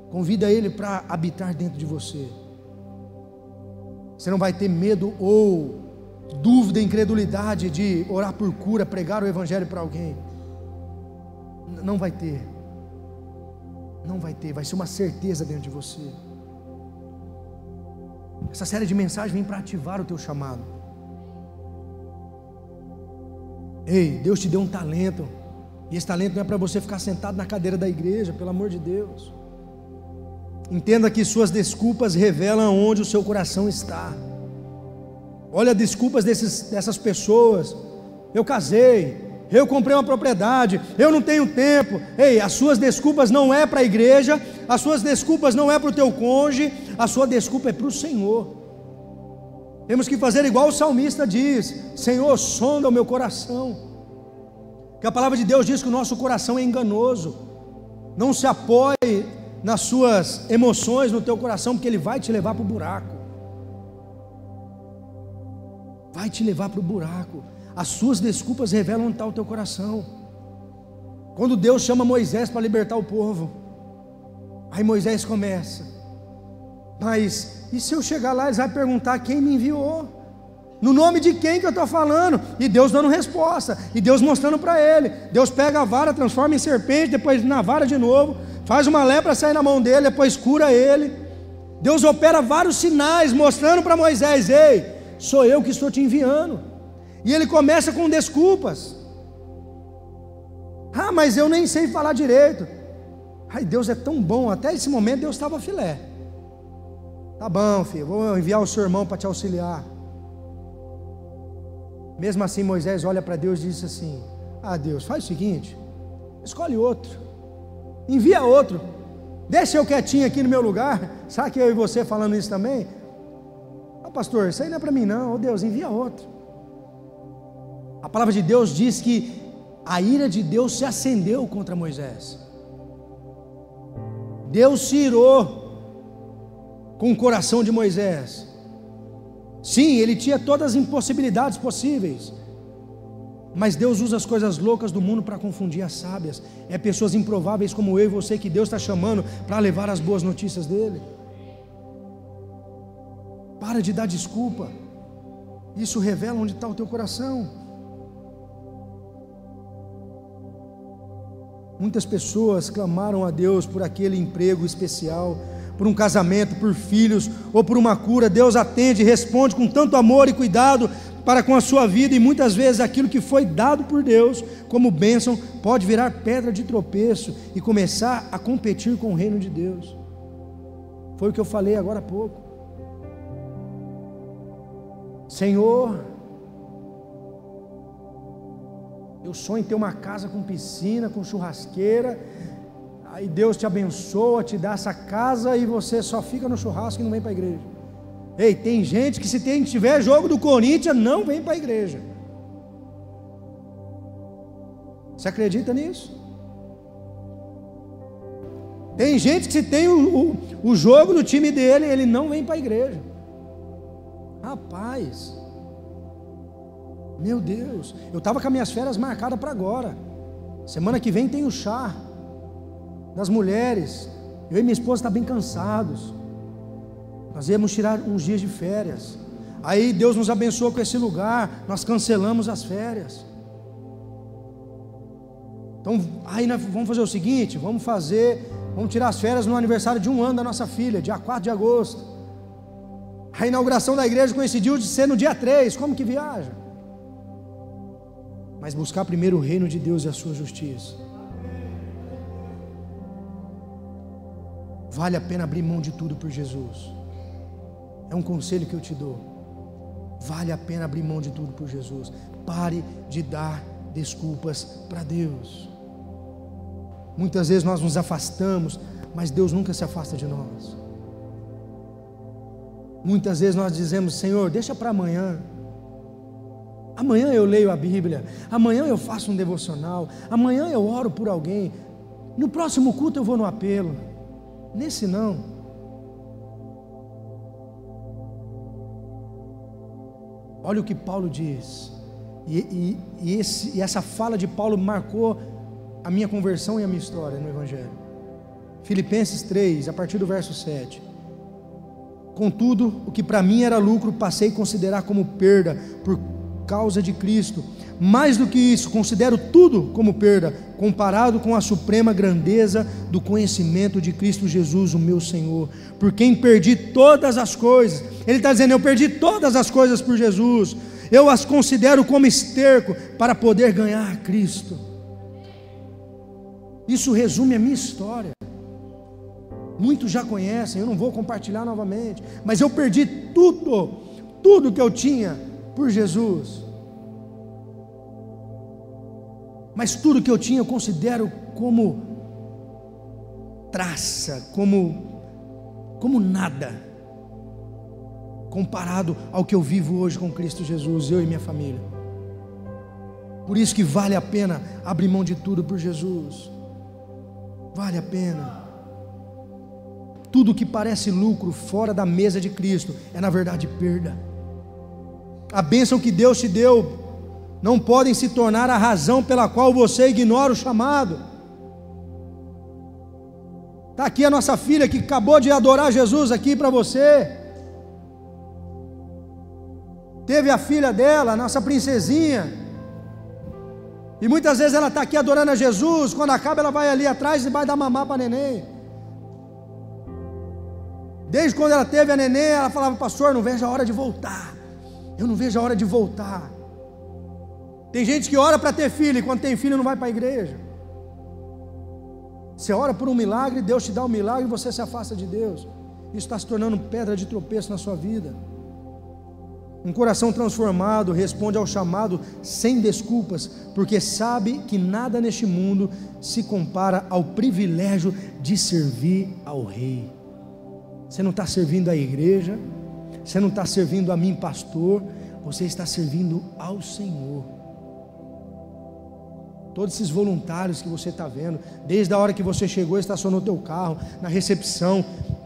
convida Ele para habitar dentro de você. Você não vai ter medo ou dúvida, incredulidade de orar por cura, pregar o Evangelho para alguém. Não vai ter. Não vai ter, vai ser uma certeza dentro de você. Essa série de mensagens vem para ativar o teu chamado. Ei, Deus te deu um talento, e esse talento não é para você ficar sentado na cadeira da igreja, pelo amor de Deus. Entenda que suas desculpas revelam onde o seu coração está. Olha as desculpas dessas pessoas. Eu casei, eu comprei uma propriedade, eu não tenho tempo. Ei, as suas desculpas não é para a igreja, as suas desculpas não é para o teu cônjuge, a sua desculpa é para o Senhor. Temos que fazer igual o salmista diz: Senhor, sonda o meu coração. Que a palavra de Deus diz que o nosso coração é enganoso. Não se apoie nas suas emoções, no teu coração, porque ele vai te levar para o buraco. Vai te levar para o buraco. As suas desculpas revelam onde está o teu coração. Quando Deus chama Moisés para libertar o povo, aí Moisés começa: mas e se eu chegar lá, eles vão perguntar quem me enviou? No nome de quem que eu estou falando? E Deus dando resposta, e Deus mostrando para ele. Deus pega a vara, transforma em serpente, depois na vara de novo, faz uma lepra sair na mão dele, depois cura ele. Deus opera vários sinais, mostrando para Moisés: ei, sou eu que estou te enviando. E ele começa com desculpas. Ah, mas eu nem sei falar direito. Ai, Deus é tão bom. Até esse momento Deus estava filé. Tá bom, filho, vou enviar o seu irmão para te auxiliar. Mesmo assim Moisés olha para Deus e diz assim: ah, Deus, faz o seguinte, escolhe outro, envia outro, deixa eu quietinho aqui no meu lugar. Sabe que eu e você falando isso também? Ah, pastor, isso aí não é para mim não. Oh, Deus, envia outro. A palavra de Deus diz que a ira de Deus se acendeu contra Moisés. Deus se irou com o coração de Moisés. Sim, ele tinha todas as impossibilidades possíveis, mas Deus usa as coisas loucas do mundo para confundir as sábias. É pessoas improváveis como eu e você que Deus está chamando para levar as boas notícias dele. Para de dar desculpa. Isso revela onde está o teu coração. Muitas pessoas clamaram a Deus por aquele emprego especial, por um casamento, por filhos ou por uma cura. Deus atende e responde com tanto amor e cuidado para com a sua vida, e muitas vezes aquilo que foi dado por Deus como bênção pode virar pedra de tropeço e começar a competir com o reino de Deus. Foi o que eu falei agora há pouco. Senhor, eu sonho em ter uma casa com piscina, com churrasqueira. Aí Deus te abençoa, te dá essa casa e você só fica no churrasco e não vem para a igreja. Ei, tem gente que se tiver jogo do Corinthians, não vem para a igreja. Você acredita nisso? Tem gente que se tem o jogo do time dele, ele não vem para a igreja. Rapaz, meu Deus, eu estava com as minhas férias marcadas para agora. Semana que vem tem o chá das mulheres. Eu e minha esposa estamos bem cansados. Nós íamos tirar uns dias de férias. Aí Deus nos abençoou com esse lugar. Nós cancelamos as férias. Então, aí nós vamos fazer o seguinte: vamos tirar as férias no aniversário de 1 ano da nossa filha, dia 4 de agosto. A inauguração da igreja coincidiu de ser no dia 3. Como que viaja? Mas buscar primeiro o reino de Deus e a sua justiça. Vale a pena abrir mão de tudo por Jesus. É um conselho que eu te dou. Vale a pena abrir mão de tudo por Jesus. Pare de dar desculpas para Deus. Muitas vezes nós nos afastamos, mas Deus nunca se afasta de nós. Muitas vezes nós dizemos: Senhor, deixa para amanhã. Amanhã eu leio a Bíblia, amanhã eu faço um devocional, amanhã eu oro por alguém, no próximo culto eu vou no apelo. Nesse não. Olha o que Paulo diz, e essa fala de Paulo marcou a minha conversão e a minha história no Evangelho. Filipenses 3, a partir do verso 7. Contudo, o que para mim era lucro, passei a considerar como perda por causa de Cristo. Mais do que isso, considero tudo como perda, comparado com a suprema grandeza do conhecimento de Cristo Jesus, o meu Senhor, por quem perdi todas as coisas. Ele está dizendo: eu perdi todas as coisas por Jesus, eu as considero como esterco para poder ganhar a Cristo. Isso resume a minha história. Muitos já conhecem, eu não vou compartilhar novamente, mas eu perdi tudo que eu tinha por Jesus. Mas tudo que eu tinha eu considero como traça, como nada, comparado ao que eu vivo hoje com Cristo Jesus, eu e minha família. Por isso que vale a pena abrir mão de tudo por Jesus. Vale a pena. Tudo que parece lucro fora da mesa de Cristo é na verdade perda. A bênção que Deus te deu não podem se tornar a razão pela qual você ignora o chamado. Está aqui a nossa filha que acabou de adorar Jesus aqui para você. Teve a filha dela, a nossa princesinha. E muitas vezes ela está aqui adorando a Jesus. Quando acaba ela vai ali atrás e vai dar mamar para a neném. Desde quando ela teve a neném, ela falava: pastor, não vejo a hora de voltar. Eu não vejo a hora de voltar. Tem gente que ora para ter filho, e quando tem filho não vai para a igreja. Você ora por um milagre, Deus te dá um milagre e você se afasta de Deus. Isso está se tornando pedra de tropeço na sua vida. Um coração transformado responde ao chamado sem desculpas, porque sabe que nada neste mundo se compara ao privilégio de servir ao Rei. Você não está servindo à igreja, você não está servindo a mim, pastor, você está servindo ao Senhor. Todos esses voluntários que você está vendo, desde a hora que você chegou, estacionou o teu carro, na recepção,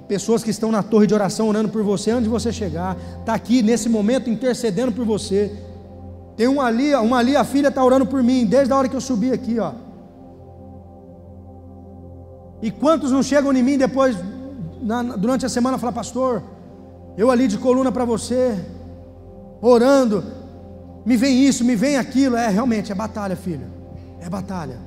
pessoas que estão na torre de oração orando por você antes de você chegar, está aqui nesse momento intercedendo por você. Tem uma ali, a filha está orando por mim, desde a hora que eu subi aqui, ó. E quantos não chegam em mim depois, durante a semana, falar: pastor, eu ali de coluna para você, orando, me vem isso, me vem aquilo. Realmente, é batalha, filho, é batalha,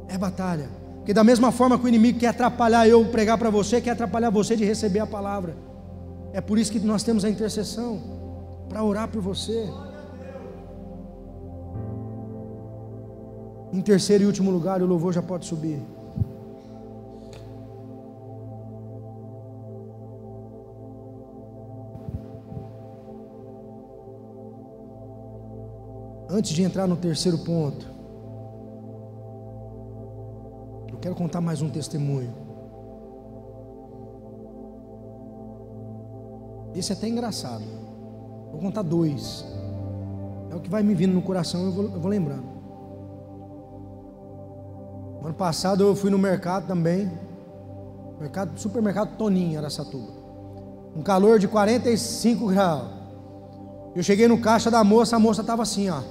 é batalha. Porque da mesma forma que o inimigo quer atrapalhar eu pregar para você, quer atrapalhar você de receber a palavra. É por isso que nós temos a intercessão, para orar por você. Em terceiro e último lugar, o louvor já pode subir. Antes de entrar no terceiro ponto, eu quero contar mais um testemunho. Esse é até engraçado. Vou contar dois. É o que vai me vindo no coração, eu vou lembrando. Ano passado eu fui no mercado também. Supermercado Toninho, Araçatuba. Um calor de 45 graus. Eu cheguei no caixa da moça, a moça estava assim, ó.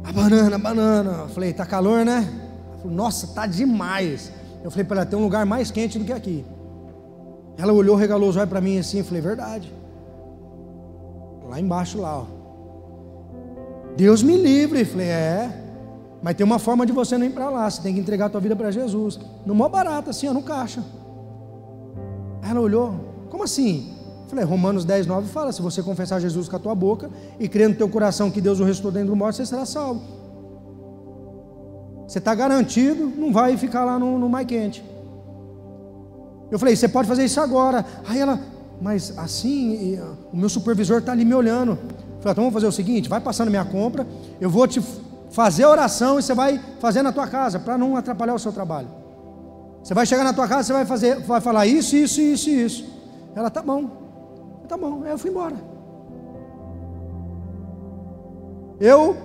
A banana. Eu falei: tá calor, né? Ela falou: nossa, tá demais. Eu falei para ela: tem um lugar mais quente do que aqui. Ela olhou, regalou os olhos para mim assim. Eu falei: verdade. Lá embaixo, lá, ó. Deus me livre. Eu falei: mas tem uma forma de você não ir para lá. Você tem que entregar a tua vida para Jesus. No mó barato, assim, ó, no caixa. Aí ela olhou: como assim? Eu falei: Romanos 10:9 fala: se você confessar Jesus com a tua boca e crer no teu coração que Deus o ressuscitou dentre os mortos, você será salvo. Você está garantido, não vai ficar lá no mais quente. Eu falei: você pode fazer isso agora. Aí ela: mas assim, o meu supervisor está ali me olhando. Eu falei: então vamos fazer o seguinte, vai passando minha compra, eu vou te fazer a oração e você vai fazer na tua casa, para não atrapalhar o seu trabalho. Você vai chegar na tua casa, você vai falar isso. Ela: tá bom. Aí eu fui embora. Eu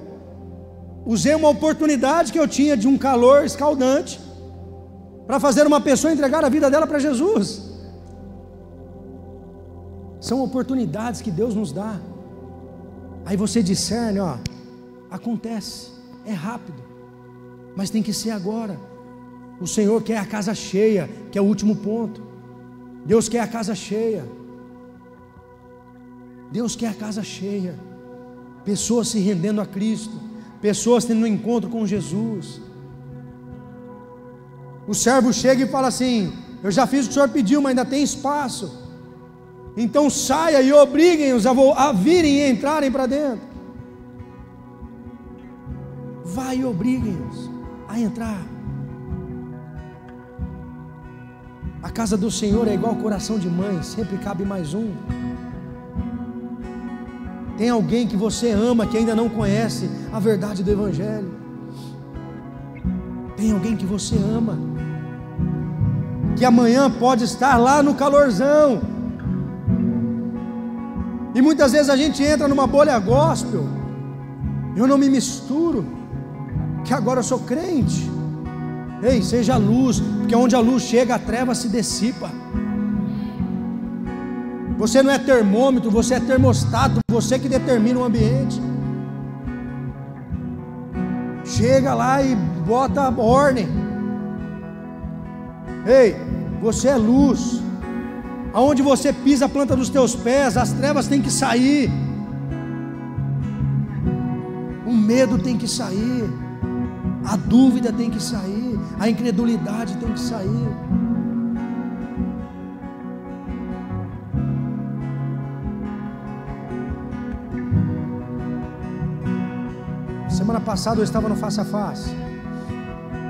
usei uma oportunidade que eu tinha de um calor escaldante para fazer uma pessoa entregar a vida dela para Jesus. São oportunidades que Deus nos dá. Aí você discerne, ó, acontece, é rápido, mas tem que ser agora. O Senhor quer a casa cheia, que é o último ponto. Deus quer a casa cheia. Deus quer a casa cheia. Pessoas se rendendo a Cristo, pessoas tendo um encontro com Jesus. O servo chega e fala assim: eu já fiz o que o senhor pediu, mas ainda tem espaço. Então saia e obriguem-os a virem e entrarem para dentro. Vai e obriguem-os a entrar. A casa do Senhor é igual coração de mãe, sempre cabe mais um. Tem alguém que você ama que ainda não conhece a verdade do Evangelho. Tem alguém que você ama, que amanhã pode estar lá no calorzão. E muitas vezes a gente entra numa bolha gospel. Eu não me misturo, que agora eu sou crente. Ei, seja luz, porque onde a luz chega, a treva se dissipa. Você não é termômetro, você é termostato, você que determina o ambiente. Chega lá e bota a ordem. Ei, você é luz. Aonde você pisa a planta dos teus pés, as trevas têm que sair. O medo tem que sair. A dúvida tem que sair. A incredulidade tem que sair. Semana passada eu estava no Face a Face,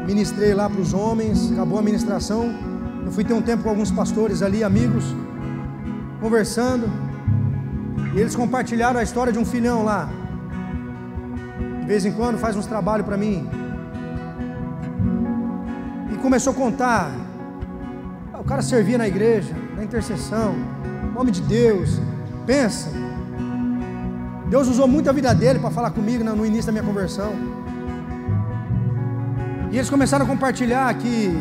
ministrei lá para os homens, acabou a ministração, eu fui ter um tempo com alguns pastores ali, amigos, conversando, e eles compartilharam a história de um filhão lá, de vez em quando faz uns trabalhos para mim, e começou a contar, o cara servia na igreja, na intercessão, homem de Deus, pensa, Deus usou muito a vida dele para falar comigo no início da minha conversão. E eles começaram a compartilhar que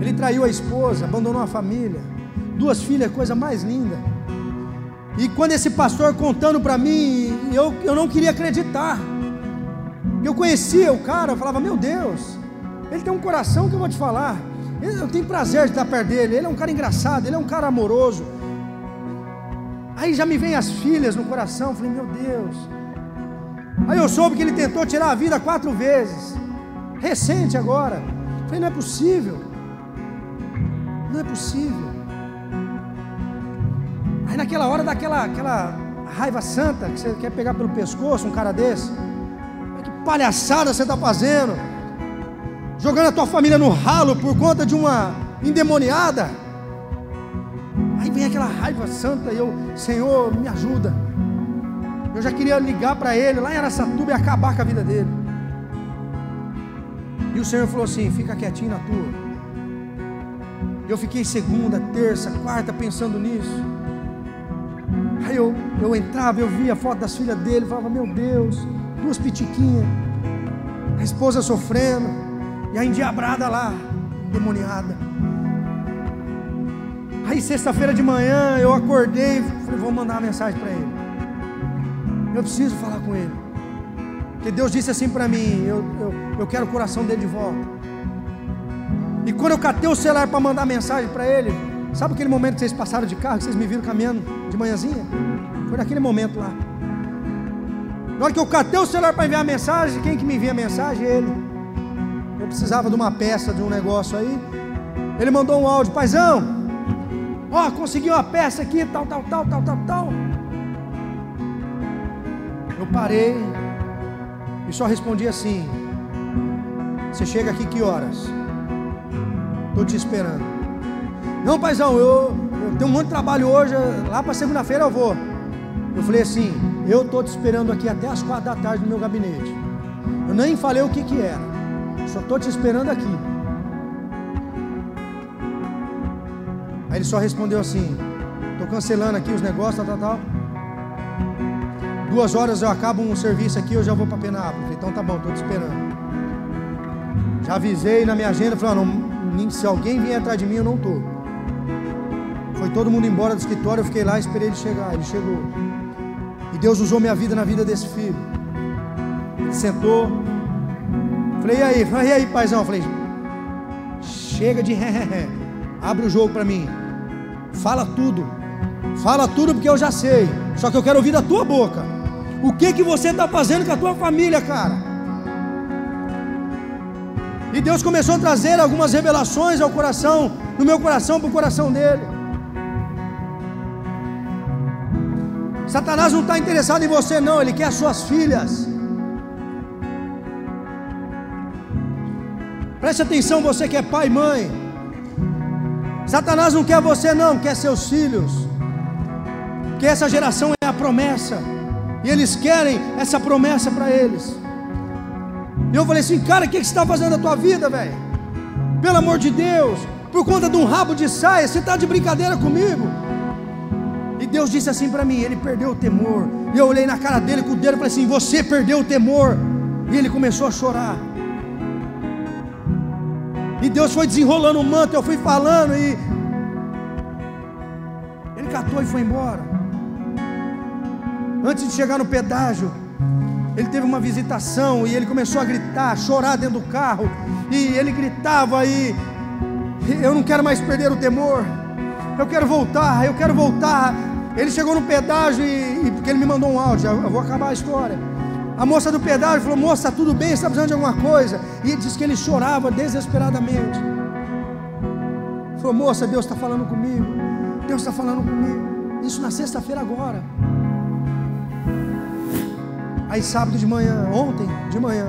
ele traiu a esposa, abandonou a família, 2 filhas, coisa mais linda. E quando esse pastor contando para mim, eu não queria acreditar. Eu conhecia o cara, eu falava, meu Deus, ele tem um coração que eu vou te falar. Eu tenho prazer de estar perto dele, ele é um cara engraçado, ele é um cara amoroso. Aí já me vem as filhas no coração, falei, meu Deus. Aí eu soube que ele tentou tirar a vida 4 vezes, recente agora. Falei, não é possível. Não é possível. Aí naquela hora dá aquela raiva santa, que você quer pegar pelo pescoço um cara desse. Que palhaçada você está fazendo, jogando a tua família no ralo por conta de uma endemoniada. Aí vem aquela raiva santa e eu, Senhor, me ajuda. Eu já queria ligar para ele lá em Araçatuba e acabar com a vida dele. E o Senhor falou assim, fica quietinho na tua. Eu fiquei segunda, terça, quarta pensando nisso. Aí eu entrava, eu via a foto das filhas dele, falava, meu Deus, 2 pitiquinhas, a esposa sofrendo, e a endiabrada lá, endemoniada. Aí sexta-feira de manhã eu acordei, falei, vou mandar uma mensagem para ele. Eu preciso falar com ele. Porque Deus disse assim para mim, eu quero o coração dele de volta. E quando eu catei o celular para mandar mensagem para ele, sabe aquele momento que vocês passaram de carro, que vocês me viram caminhando de manhãzinha? Foi naquele momento lá. Na hora que eu catei o celular para enviar a mensagem, quem que me envia a mensagem? Ele. Eu precisava de uma peça, de um negócio aí. Ele mandou um áudio, paizão, ó, consegui uma peça aqui, tal. Eu parei e só respondi assim, você chega aqui que horas? Estou te esperando. Não, paizão, eu tenho um monte de trabalho hoje, lá para segunda-feira eu vou. Eu falei assim, eu estou te esperando aqui até as 4 da tarde no meu gabinete. Eu nem falei o que era, só estou te esperando aqui. Aí ele só respondeu assim, estou cancelando aqui os negócios, tal. 2 horas eu acabo um serviço aqui, eu já vou para Penápolis. Falei, então tá bom, estou te esperando. Já avisei na minha agenda, falei, não, se alguém vier atrás de mim, eu não estou. Foi todo mundo embora do escritório, eu fiquei lá e esperei ele chegar. Ele chegou. E Deus usou minha vida na vida desse filho. Ele sentou. Falei, e aí, paizão? Falei, chega de ré. Abre o jogo para mim. Fala tudo porque eu já sei. Só que eu quero ouvir da tua boca. O que você está fazendo com a tua família, cara? E Deus começou a trazer algumas revelações ao coração, no meu coração, para o coração dele. Satanás não está interessado em você não, ele quer as suas filhas. Preste atenção, você que é pai e mãe. Satanás não quer você não, quer seus filhos. Porque essa geração é a promessa. E eles querem essa promessa para eles. E eu falei assim, cara, o que você está fazendo da tua vida, velho? Pelo amor de Deus, por conta de um rabo de saia, você está de brincadeira comigo? E Deus disse assim para mim, ele perdeu o temor. E eu olhei na cara dele com o dedo e falei assim, você perdeu o temor. E ele começou a chorar. E Deus foi desenrolando o manto, eu fui falando e ele catou e foi embora. Antes de chegar no pedágio, ele teve uma visitação e ele começou a gritar, a chorar dentro do carro. E ele gritava e eu não quero mais perder o temor. Eu quero voltar, eu quero voltar. Ele chegou no pedágio e porque ele me mandou um áudio, eu vou acabar a história. A moça do pedágio falou: moça, tudo bem, você está precisando de alguma coisa? E ele disse que ele chorava desesperadamente. Falou: moça, Deus está falando comigo. Deus está falando comigo. Isso na sexta-feira agora. Aí sábado de manhã, ontem de manhã,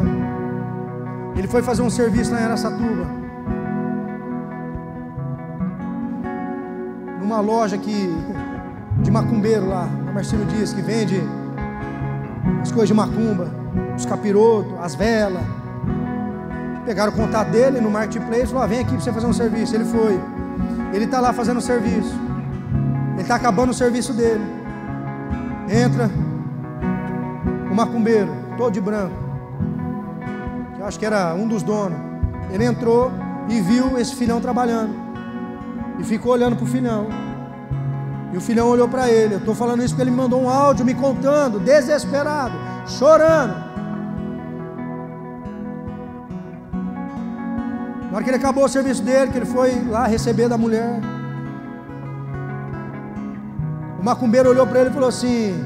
ele foi fazer um serviço lá em Araçatuba, numa loja de macumbeiro lá, a Marcelo Dias, que vende as coisas de macumba, os capirotos, as velas. Pegaram o contato dele no marketplace, falaram: vem aqui para você fazer um serviço. Ele foi, ele está lá fazendo o serviço, ele está acabando o serviço dele. Entra o macumbeiro, todo de branco, que eu acho que era um dos donos. Ele entrou e viu esse filhão trabalhando e ficou olhando para o filhão. E o filhão olhou para ele. Eu estou falando isso porque ele me mandou um áudio me contando, desesperado, chorando. Na hora que ele acabou o serviço dele, que ele foi lá receber da mulher, o macumbeiro olhou para ele e falou assim: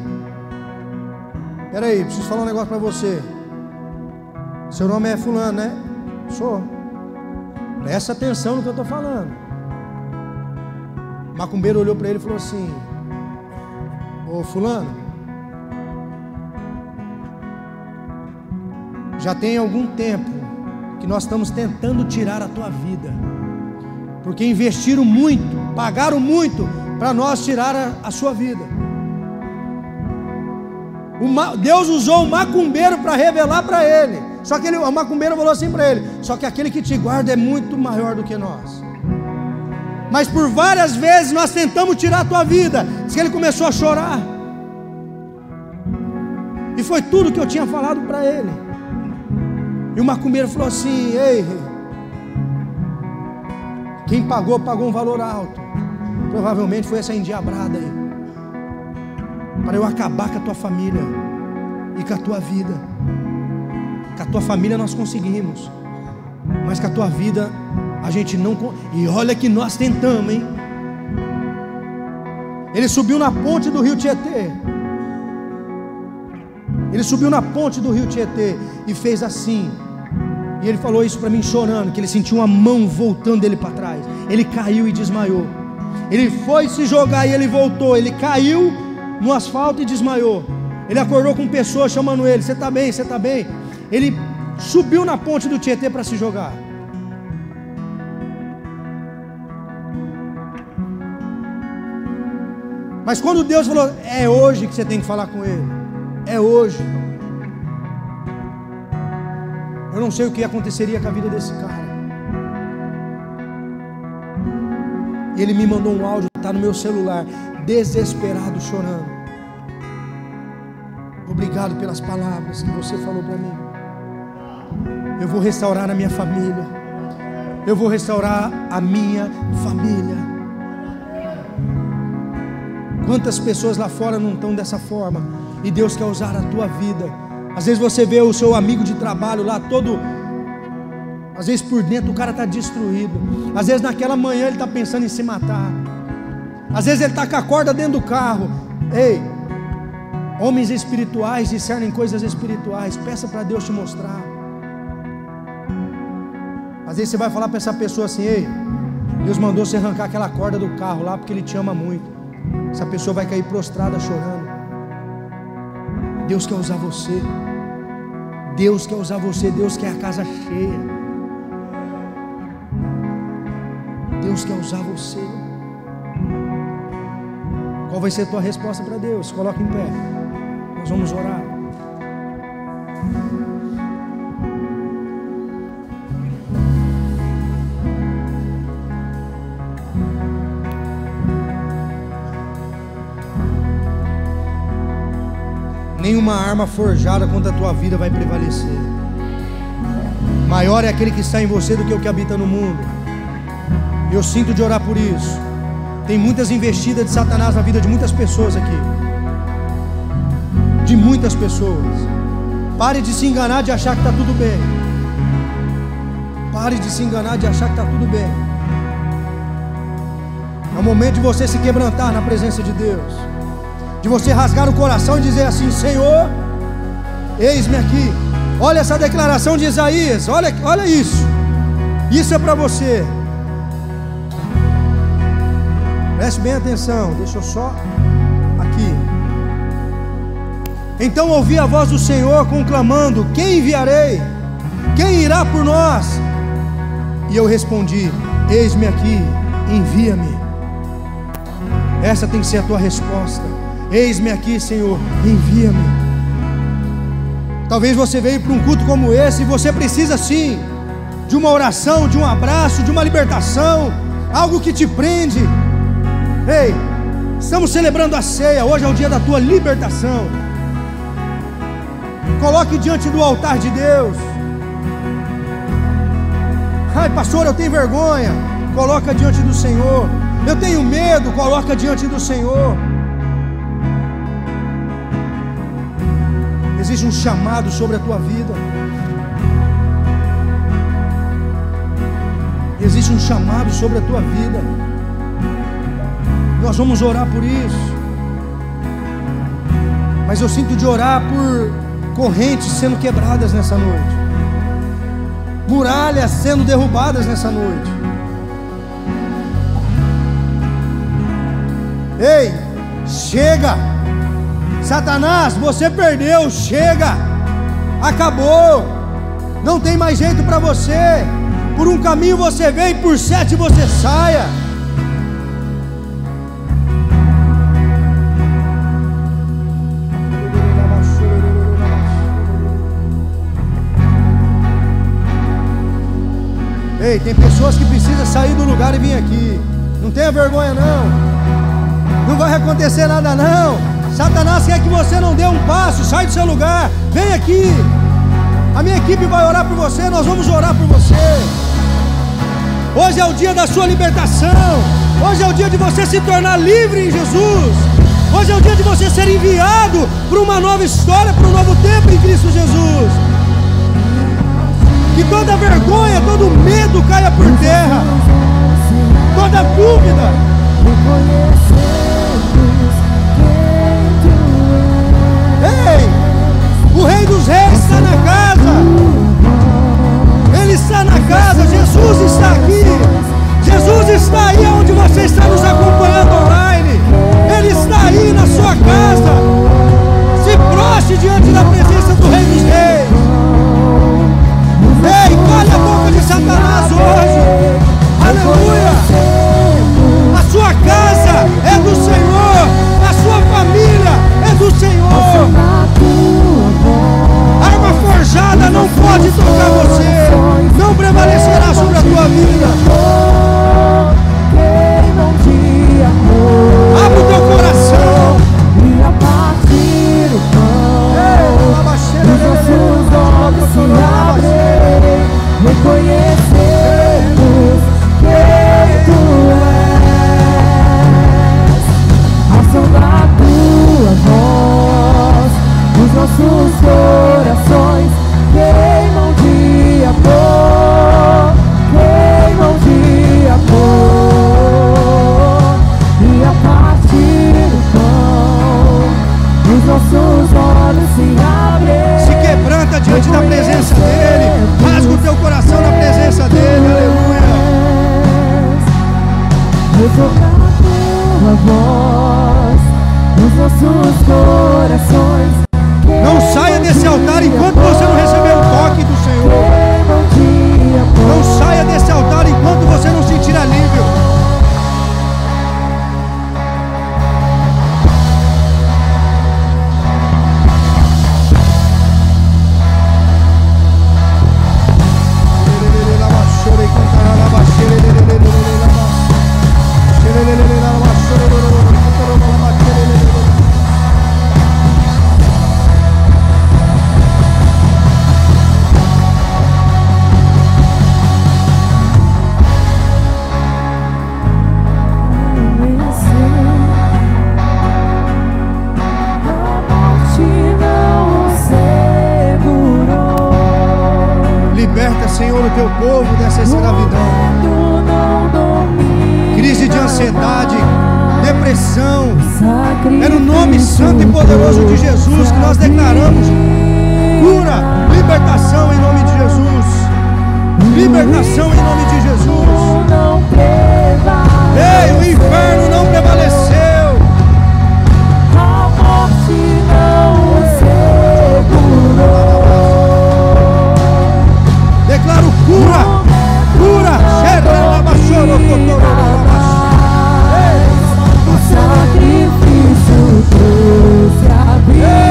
peraí, preciso falar um negócio para você. Seu nome é fulano, né? Sou. Presta atenção no que eu estou falando. O macumbeiro olhou para ele e falou assim: ô fulano, já tem algum tempo que nós estamos tentando tirar a tua vida, porque investiram muito, pagaram muito para nós tirar a sua vida. Deus usou o macumbeiro para revelar para ele. Só que o macumbeiro falou assim para ele: só que aquele que te guarda é muito maior do que nós. Mas por várias vezes nós tentamos tirar a tua vida. Diz que ele começou a chorar. E foi tudo que eu tinha falado para ele. E o macumbeiro falou assim: ei, quem pagou, pagou um valor alto. Provavelmente foi essa endiabrada aí, para eu acabar com a tua família e com a tua vida. Com a tua família nós conseguimos, mas com a tua vida a gente não. E olha que nós tentamos, hein? Ele subiu na ponte do rio Tietê. Ele subiu na ponte do rio Tietê e fez assim. E ele falou isso para mim chorando, que ele sentiu uma mão voltando dele para trás. Ele caiu e desmaiou. Ele foi se jogar e ele voltou. Ele caiu no asfalto e desmaiou. Ele acordou com pessoas chamando ele: você está bem, você está bem? Ele subiu na ponte do Tietê para se jogar. Mas quando Deus falou: é hoje que você tem que falar com ele, é hoje. Eu não sei o que aconteceria com a vida desse cara. E ele me mandou um áudio, está no meu celular, desesperado, chorando. Obrigado pelas palavras que você falou para mim. Eu vou restaurar a minha família. Eu vou restaurar a minha família. Quantas pessoas lá fora não estão dessa forma? E Deus quer usar a tua vida. Às vezes você vê o seu amigo de trabalho lá todo, às vezes por dentro o cara está destruído. Às vezes naquela manhã ele está pensando em se matar. Às vezes ele está com a corda dentro do carro. Ei, homens espirituais discernem coisas espirituais. Peça para Deus te mostrar. Às vezes você vai falar para essa pessoa assim: ei, Deus mandou você arrancar aquela corda do carro lá porque Ele te ama muito. Essa pessoa vai cair prostrada chorando. Deus quer usar você. Deus quer usar você. Deus quer a casa cheia. Deus quer usar você. Qual vai ser a tua resposta para Deus? Coloque em pé. Nós vamos orar. Nenhuma arma forjada contra a tua vida vai prevalecer. Maior é aquele que está em você do que o que habita no mundo. Eu sinto de orar por isso. Tem muitas investidas de Satanás na vida de muitas pessoas aqui. De muitas pessoas. Pare de se enganar de achar que está tudo bem. Pare de se enganar de achar que está tudo bem. É o momento de você se quebrantar na presença de Deus. De você rasgar o coração e dizer assim: Senhor, eis-me aqui. Olha essa declaração de Isaías. Olha isso. Isso é para você. Preste bem atenção. Deixa eu só aqui. Então ouvi a voz do Senhor conclamando: quem enviarei? Quem irá por nós? E eu respondi: eis-me aqui, envia-me. Essa tem que ser a tua resposta. Eis-me aqui, Senhor, envia-me. Talvez você veio para um culto como esse e você precisa sim de uma oração, de um abraço, de uma libertação, algo que te prende. Ei, estamos celebrando a ceia. Hoje é o dia da tua libertação. Coloque diante do altar de Deus. Ai, pastor, eu tenho vergonha. Coloca diante do Senhor. Eu tenho medo. Coloca diante do Senhor. Existe um chamado sobre a tua vida. Existe um chamado sobre a tua vida. Nós vamos orar por isso. Mas eu sinto de orar por correntes sendo quebradas nessa noite. Muralhas sendo derrubadas nessa noite. Ei, chega! Satanás, você perdeu, chega! Acabou! Não tem mais jeito para você. Por um caminho você vem, por 7 você saia. Ei, tem pessoas que precisam sair do lugar e vir aqui. Não tenha vergonha não. Não vai acontecer nada não. Satanás quer que você não dê um passo. Sai do seu lugar, vem aqui. A minha equipe vai orar por você. Nós vamos orar por você. Hoje é o dia da sua libertação. Hoje é o dia de você se tornar livre em Jesus. Hoje é o dia de você ser enviado para uma nova história, para um novo tempo em Cristo Jesus. Que toda vergonha, todo medo caia por terra. Toda dúvida. Ei, o Rei dos Reis está na casa. Ele está na casa. Jesus está aqui. Jesus está aí onde você está nos acompanhando online. Ele está aí na sua casa. Se prostre diante da presença do Rei dos Reis. Ei, cale a boca de Satanás hoje. Aleluia. A sua casa é do Senhor. A sua família é do Senhor. Arma forjada não pode tocar você. Não prevalecerá sobre a tua vida. Abre o teu coração. E a partir do pão, os nossos olhos se abrem, reconhecemos quem tu és. A ação da tua voz, os nossos corações queimam de amor, queimam de amor. E a partir do pão, os nossos olhos se abrem. Se quebranta diante da presença dEle. Rasga o teu coração na presença dEle. Aleluia. Ressonar a tua voz, os nossos corações. Não saia desse altar enquanto você não receber o toque do Senhor. Não saia desse altar enquanto você não sentir alívio. Senhor, o teu povo dessa escravidão. Crise de ansiedade, depressão. É no nome santo e poderoso de Jesus que nós declaramos cura, libertação em nome de Jesus. Libertação em nome de Jesus. Ei, o inferno não prevaleceu. A morte não o segurou. Declaro cura, cura. O sacrifício trouxe a vida.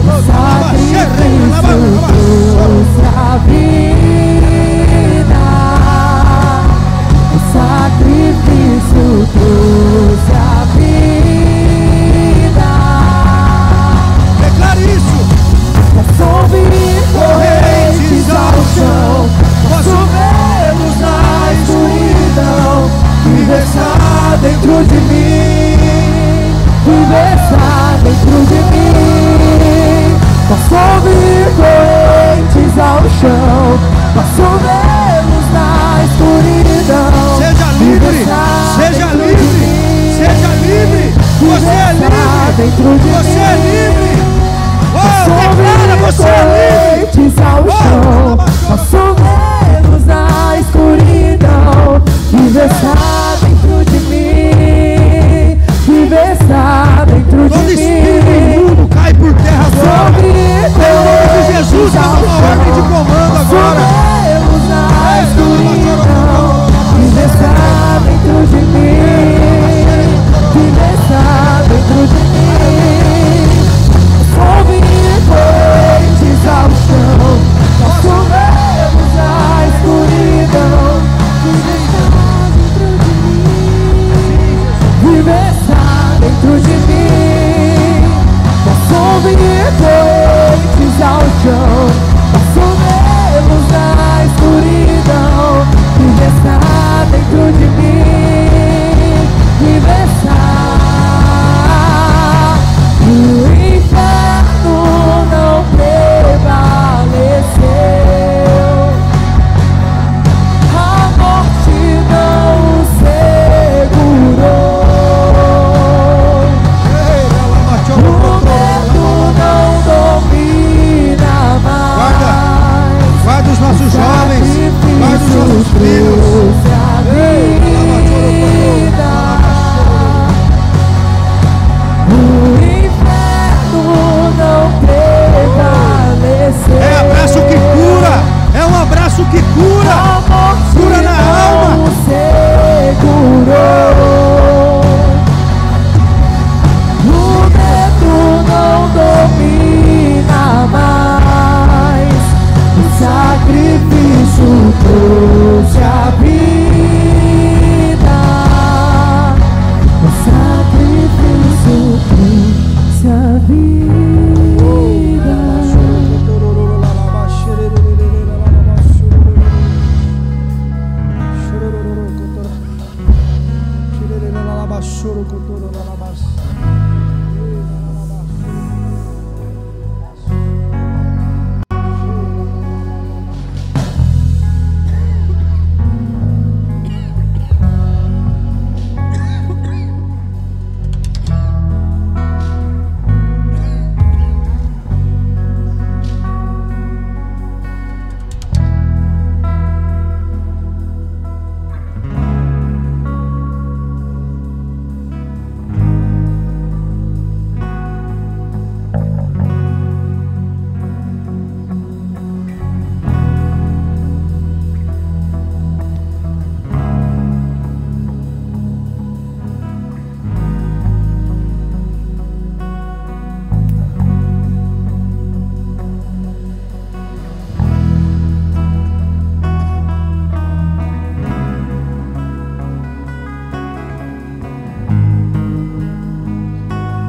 O sacrifício trouxe a vida. O sacrifício trouxe a vida. Declare isso. Subir correntes ao chão, posso vê-los na escuridão. Viver está dentro de mim, viver está dentro de mim. Posso ouvir correntes ao chão, posso vê-los na escuridão. Seja livre, seja livre, seja livre. Você é livre, você é livre. Oh, declara, você é livre. Ao chão, posso vê-los na escuridão. Viver está dentro de mim, viver está dentro de todo mim. espírito imundo cai por terra agora. Em nome de Jesus, que dá uma ordem de comando agora. Vê-los na escuridão. Viver está dentro de mim, viver está dentro de mim. Ouvir correntes ao chão, posso vê-los na escuridão. Viver está dentro de mim. Posso ouvir correntes ao chão, posso vê-los na escuridão. Viver está dentro de mim. Viver está. O inferno não prevaleceu, a morte não o segurou, o medo não domina mais. Guarda os nossos jovens, guarda os nossos filhos. É abraço que cura, é um abraço que cura, cura na alma. O medo não domina mais. O sacrifício trouxe a vida. O sacrifício trouxe a vida.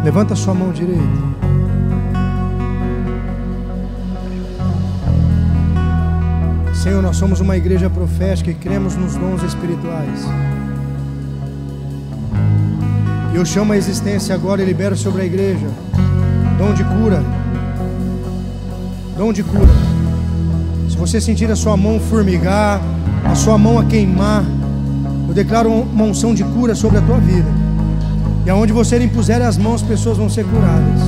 Levanta sua mão direita. Senhor, nós somos uma igreja profética e cremos nos dons espirituais. E eu chamo a existência agora e libero sobre a igreja dom de cura, dom de cura. Se você sentir a sua mão formigar, a sua mão a queimar, eu declaro uma unção de cura sobre a tua vida. E aonde você impuser as mãos, pessoas vão ser curadas.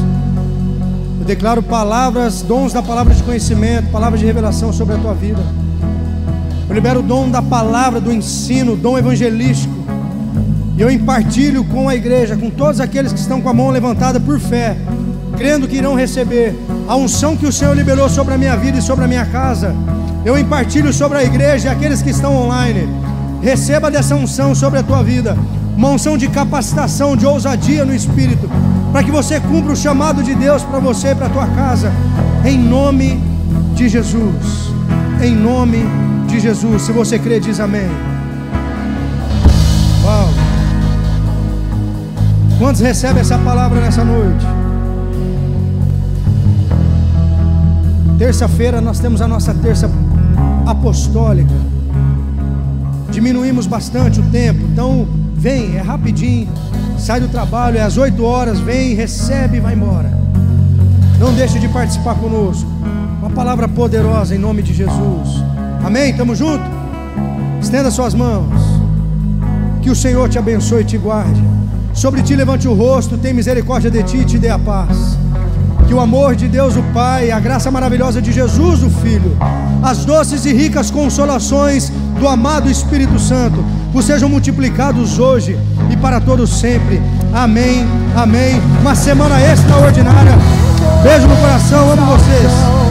Eu declaro palavras, dons da palavra de conhecimento, palavras de revelação sobre a tua vida. Eu libero o dom da palavra, do ensino, dom evangelístico. E eu impartilho com a igreja, com todos aqueles que estão com a mão levantada por fé, crendo que irão receber a unção que o Senhor liberou sobre a minha vida e sobre a minha casa. Eu impartilho sobre a igreja e aqueles que estão online. Receba dessa unção sobre a tua vida, uma unção de capacitação, de ousadia no Espírito, para que você cumpra o chamado de Deus para você e para a tua casa, em nome de Jesus. Em nome de Jesus. Se você crê, diz amém. Uau! Quantos recebem essa palavra nessa noite? Terça-feira nós temos a nossa terça apostólica. Diminuímos bastante o tempo, então vem, é rapidinho. Sai do trabalho, é às 8 horas, vem, recebe e vai embora. Não deixe de participar conosco. Uma palavra poderosa em nome de Jesus. Amém? Estamos juntos? Estenda suas mãos. Que o Senhor te abençoe e te guarde. Sobre ti levante o rosto, tem misericórdia de ti e te dê a paz. Que o amor de Deus o Pai, a graça maravilhosa de Jesus o Filho, as doces e ricas consolações do amado Espírito Santo vos sejam multiplicados hoje e para todos sempre. Amém, amém. Uma semana extraordinária. Beijo no coração, amo vocês.